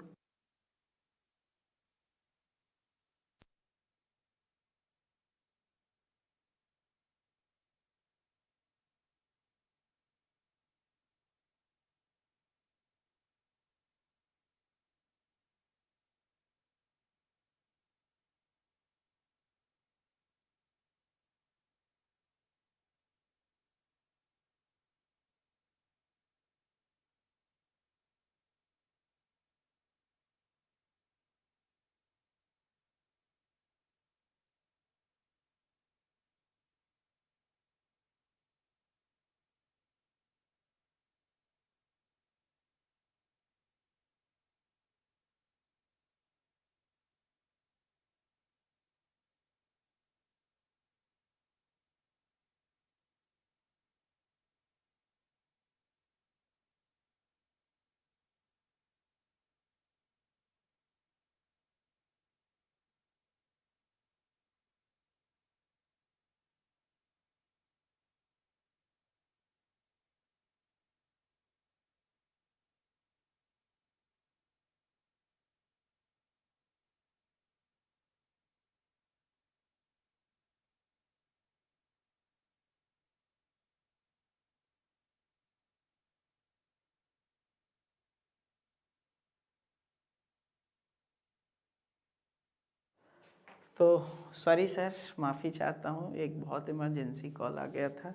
तो सॉरी सर, माफ़ी चाहता हूँ, एक बहुत इमरजेंसी कॉल आ गया था।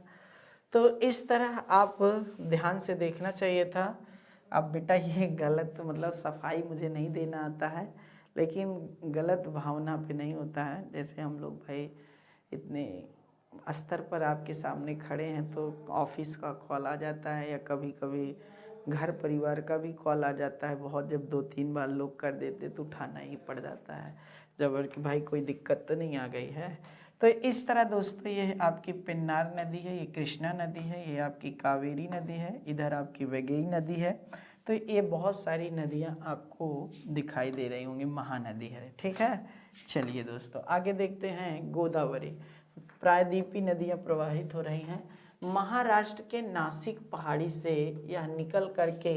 तो इस तरह आप ध्यान से देखना चाहिए था। अब बेटा ये गलत मतलब सफाई मुझे नहीं देना आता है, लेकिन गलत भावना पे नहीं होता है। जैसे हम लोग भाई इतने स्तर पर आपके सामने खड़े हैं तो ऑफिस का कॉल आ जाता है या कभी कभी घर परिवार का भी कॉल आ जाता है। बहुत जब 2-3 बार लोग कर देते तो उठाना ही पड़ जाता है, जब कि भाई कोई दिक्कत तो नहीं आ गई है। तो इस तरह दोस्तों ये आपकी पेन्नार नदी है, ये कृष्णा नदी है, ये आपकी कावेरी नदी है, इधर आपकी वैगई नदी है। तो ये बहुत सारी नदियाँ आपको दिखाई दे रही होंगी, महानदी है। ठीक है, चलिए दोस्तों आगे देखते हैं। गोदावरी, प्रायद्वीपी नदियाँ प्रवाहित हो रही हैं। महाराष्ट्र के नासिक पहाड़ी से यह निकल करके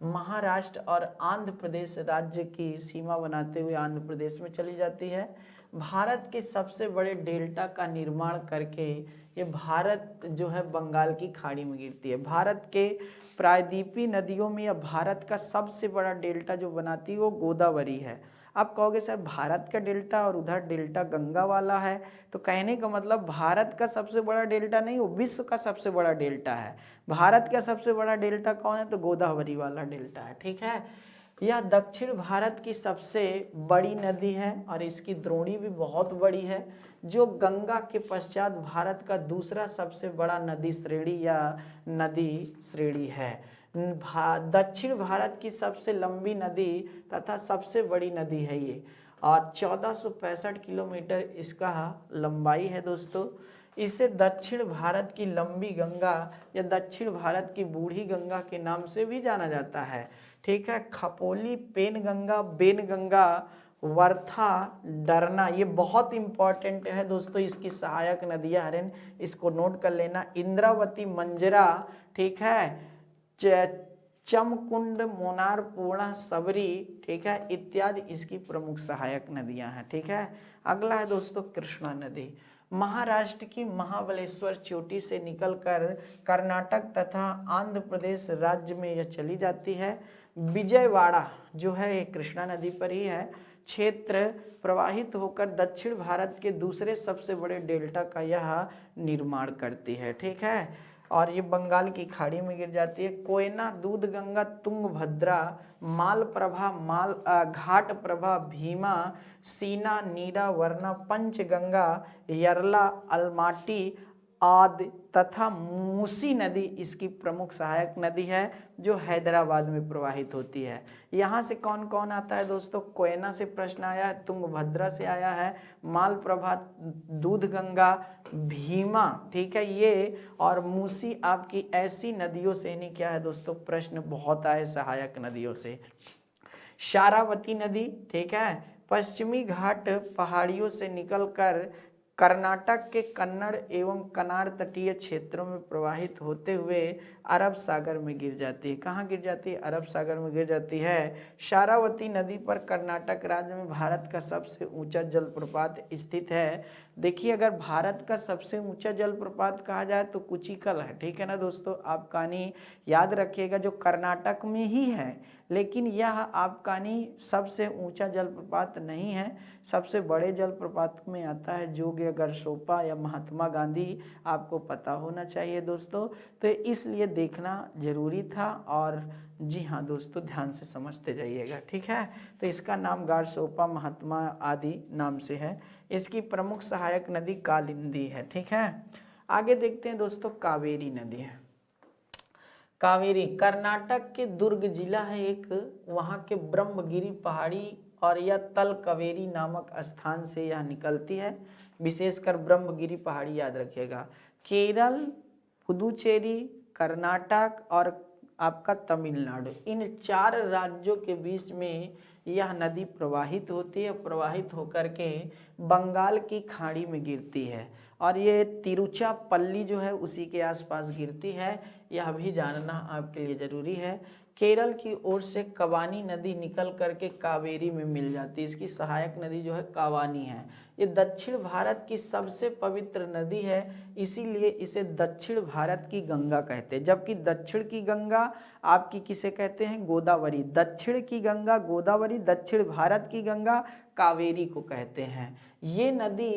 महाराष्ट्र और आंध्र प्रदेश राज्य की सीमा बनाते हुए आंध्र प्रदेश में चली जाती है। भारत के सबसे बड़े डेल्टा का निर्माण करके ये भारत जो है बंगाल की खाड़ी में गिरती है। भारत के प्रायद्वीपीय नदियों में या भारत का सबसे बड़ा डेल्टा जो बनाती है वो गोदावरी है। आप कहोगे सर भारत का डेल्टा और उधर डेल्टा गंगा वाला है, तो कहने का मतलब भारत का सबसे बड़ा डेल्टा नहीं, वो विश्व का सबसे बड़ा डेल्टा है। भारत का सबसे बड़ा डेल्टा कौन है, तो गोदावरी वाला डेल्टा है। ठीक है, यह दक्षिण भारत की सबसे बड़ी नदी है और इसकी द्रोणी भी बहुत बड़ी है, जो गंगा के पश्चात भारत का दूसरा सबसे बड़ा नदी श्रेणी या नदी श्रेणी है। दक्षिण भारत की सबसे लंबी नदी तथा सबसे बड़ी नदी है ये, और 1465 किलोमीटर इसका लंबाई है दोस्तों। इसे दक्षिण भारत की लंबी गंगा या दक्षिण भारत की बूढ़ी गंगा के नाम से भी जाना जाता है। ठीक है, खपोली, पेन गंगा, बेन गंगा, वर्था, डरना, ये बहुत इंपॉर्टेंट है दोस्तों। इसकी सहायक नदियां हरेन, इसको नोट कर लेना। इंद्रावती, मंजरा, ठीक है, चमकुंड, मोनार, पूर्णा, सबरी, ठीक है, इत्यादि इसकी प्रमुख सहायक नदियां हैं। ठीक है, अगला है दोस्तों कृष्णा नदी। महाराष्ट्र की महाबलेश्वर चोटी से निकलकर कर्नाटक तथा आंध्र प्रदेश राज्य में यह चली जाती है। विजयवाड़ा जो है ये कृष्णा नदी पर ही है। क्षेत्र प्रवाहित होकर दक्षिण भारत के दूसरे सबसे बड़े डेल्टा का यह निर्माण करती है। ठीक है, और ये बंगाल की खाड़ी में गिर जाती है। कोयना, दूधगंगा, तुंगभद्रा, मालप्रभा, घाट प्रभा, भीमा, सीना, नीरा, वरना, पंचगंगा, यरला, अलमाटी आदि तथा मूसी नदी इसकी प्रमुख सहायक नदी है, जो हैदराबाद में प्रवाहित होती है। यहाँ से कौन कौन आता है दोस्तों, कोयना से प्रश्न आया है, तुंगभद्रा से आया है, मालप्रभा, दूधगंगा, भीमा, ठीक है, ये और मूसी आपकी ऐसी नदियों से नहीं क्या है दोस्तों, प्रश्न बहुत आए सहायक नदियों से। शारावती नदी, ठीक है, पश्चिमी घाट पहाड़ियों से निकलकर कर्नाटक के कन्नड़ एवं कनार तटीय क्षेत्रों में प्रवाहित होते हुए अरब सागर में गिर जाती है। कहाँ गिर जाती है, अरब सागर में गिर जाती है। शारावती नदी पर कर्नाटक राज्य में भारत का सबसे ऊंचा जलप्रपात स्थित है। देखिए, अगर भारत का सबसे ऊंचा जलप्रपात कहा जाए तो कुचिकल है। ठीक है ना दोस्तों, आप कहानी याद रखिएगा, जो कर्नाटक में ही है, लेकिन यह आपकानी सबसे ऊंचा जलप्रपात नहीं है। सबसे बड़े जलप्रपात में आता है जोग गरसोपा या महात्मा गांधी, आपको पता होना चाहिए दोस्तों। तो इसलिए देखना जरूरी था, और जी हाँ दोस्तों ध्यान से समझते जाइएगा। ठीक है, तो इसका नाम गारसोपा, महात्मा आदि नाम से है। इसकी प्रमुख सहायक नदी कालिंदी है। ठीक है, आगे देखते हैं दोस्तों, कावेरी नदी है। कावेरी कर्नाटक के दुर्ग जिला है एक, वहाँ के ब्रह्मगिरी पहाड़ी और यह तल कावेरी नामक स्थान से यह निकलती है। विशेषकर ब्रह्मगिरी पहाड़ी याद रखिएगा। केरल, पुदुचेरी, कर्नाटक और आपका तमिलनाडु, इन 4 राज्यों के बीच में यह नदी प्रवाहित होती है। प्रवाहित होकर के बंगाल की खाड़ी में गिरती है, और ये तिरुचिरापल्ली जो है उसी के आसपास गिरती है। यह भी जानना आपके लिए जरूरी है। केरल की ओर से कवानी नदी निकल करके कावेरी में मिल जाती है। इसकी सहायक नदी जो है कावानी है। ये दक्षिण भारत की सबसे पवित्र नदी है, इसीलिए इसे दक्षिण भारत की गंगा कहते हैं। जबकि दक्षिण की गंगा आपकी किसे कहते हैं? गोदावरी। दक्षिण की गंगा गोदावरी, दक्षिण भारत की गंगा कावेरी को कहते हैं। ये नदी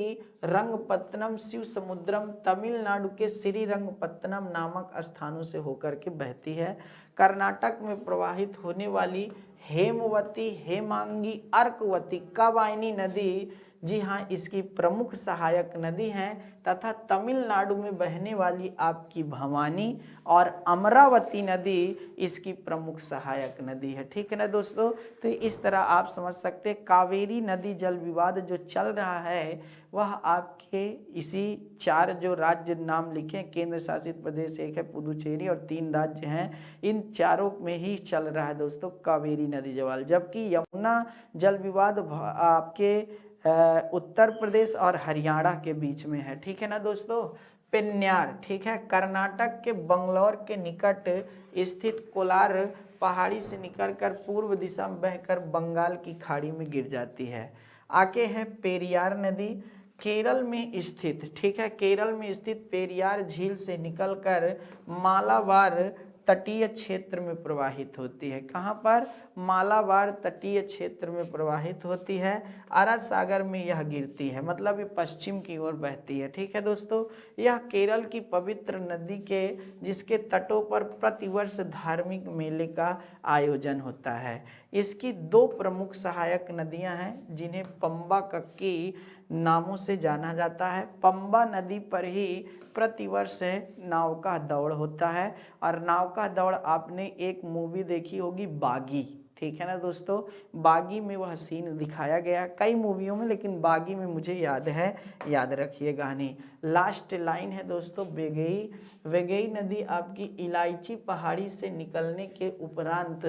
रंगपत्तनम, शिव समुद्रम, तमिलनाडु के श्रीरंगपत्तनम नामक स्थानों से होकर के बहती है। कर्नाटक में प्रवाहित होने वाली हेमवती, हेमांगी, अर्कवती, कावाइनी नदी, जी हाँ, इसकी प्रमुख सहायक नदी हैं। तथा तमिलनाडु में बहने वाली आपकी भवानी और अमरावती नदी इसकी प्रमुख सहायक नदी है। ठीक है ना दोस्तों? तो इस तरह आप समझ सकते हैं कावेरी नदी जल विवाद जो चल रहा है वह आपके इसी 4 जो राज्य नाम लिखे, केंद्र शासित प्रदेश एक है पुदुचेरी और 3 राज्य हैं, इन चारों में ही चल रहा है दोस्तों कावेरी नदी जवाल। जबकि यमुना जल विवाद आपके उत्तर प्रदेश और हरियाणा के बीच में है। ठीक है ना दोस्तों? पेन्यार, ठीक है, कर्नाटक के बंगलौर के निकट स्थित कोलार पहाड़ी से निकलकर पूर्व दिशा में बहकर बंगाल की खाड़ी में गिर जाती है। आगे है पेरियार नदी, केरल में स्थित, ठीक है, केरल में स्थित पेरियार झील से निकलकर मालाबार तटीय क्षेत्र में प्रवाहित होती है। कहाँ पर? मालाबार तटीय क्षेत्र में प्रवाहित होती है। अरब सागर में यह गिरती है, मतलब ये पश्चिम की ओर बहती है। ठीक है दोस्तों? यह केरल की पवित्र नदी के जिसके तटों पर प्रतिवर्ष धार्मिक मेले का आयोजन होता है। इसकी 2 प्रमुख सहायक नदियां हैं जिन्हें पंबा कक्की नामों से जाना जाता है। पंबा नदी पर ही प्रतिवर्ष नाव का दौड़ होता है, और नाव का दौड़ आपने एक मूवी देखी होगी बागी, ठीक है ना दोस्तों? बागी में वह सीन दिखाया गया, कई मूवियों में, लेकिन बागी में मुझे याद है, याद रखिए गाने। लास्ट लाइन है दोस्तों वेगई। वेगई नदी आपकी इलायची पहाड़ी से निकलने के उपरांत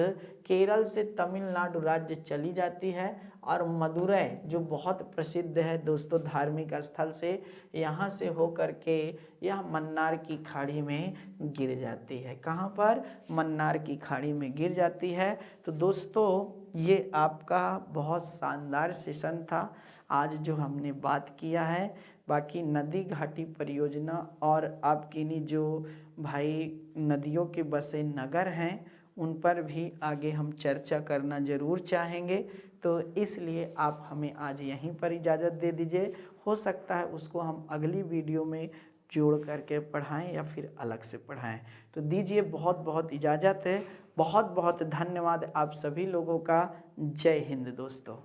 केरल से तमिलनाडु राज्य चली जाती है, और मदुरै जो बहुत प्रसिद्ध है दोस्तों धार्मिक स्थल से, यहाँ से होकर के यह मन्नार की खाड़ी में गिर जाती है। कहाँ पर? मन्नार की खाड़ी में गिर जाती है। तो दोस्तों ये आपका बहुत शानदार सेशन था आज जो हमने बात किया है। बाकी नदी घाटी परियोजना और आपकी नहीं जो भाई नदियों के बसे नगर हैं उन पर भी आगे हम चर्चा करना ज़रूर चाहेंगे। तो इसलिए आप हमें आज यहीं पर इजाज़त दे दीजिए, हो सकता है उसको हम अगली वीडियो में जोड़ करके पढ़ाएं या फिर अलग से पढ़ाएं। तो दीजिए बहुत बहुत इजाज़त है। बहुत बहुत धन्यवाद आप सभी लोगों का। जय हिंद दोस्तों।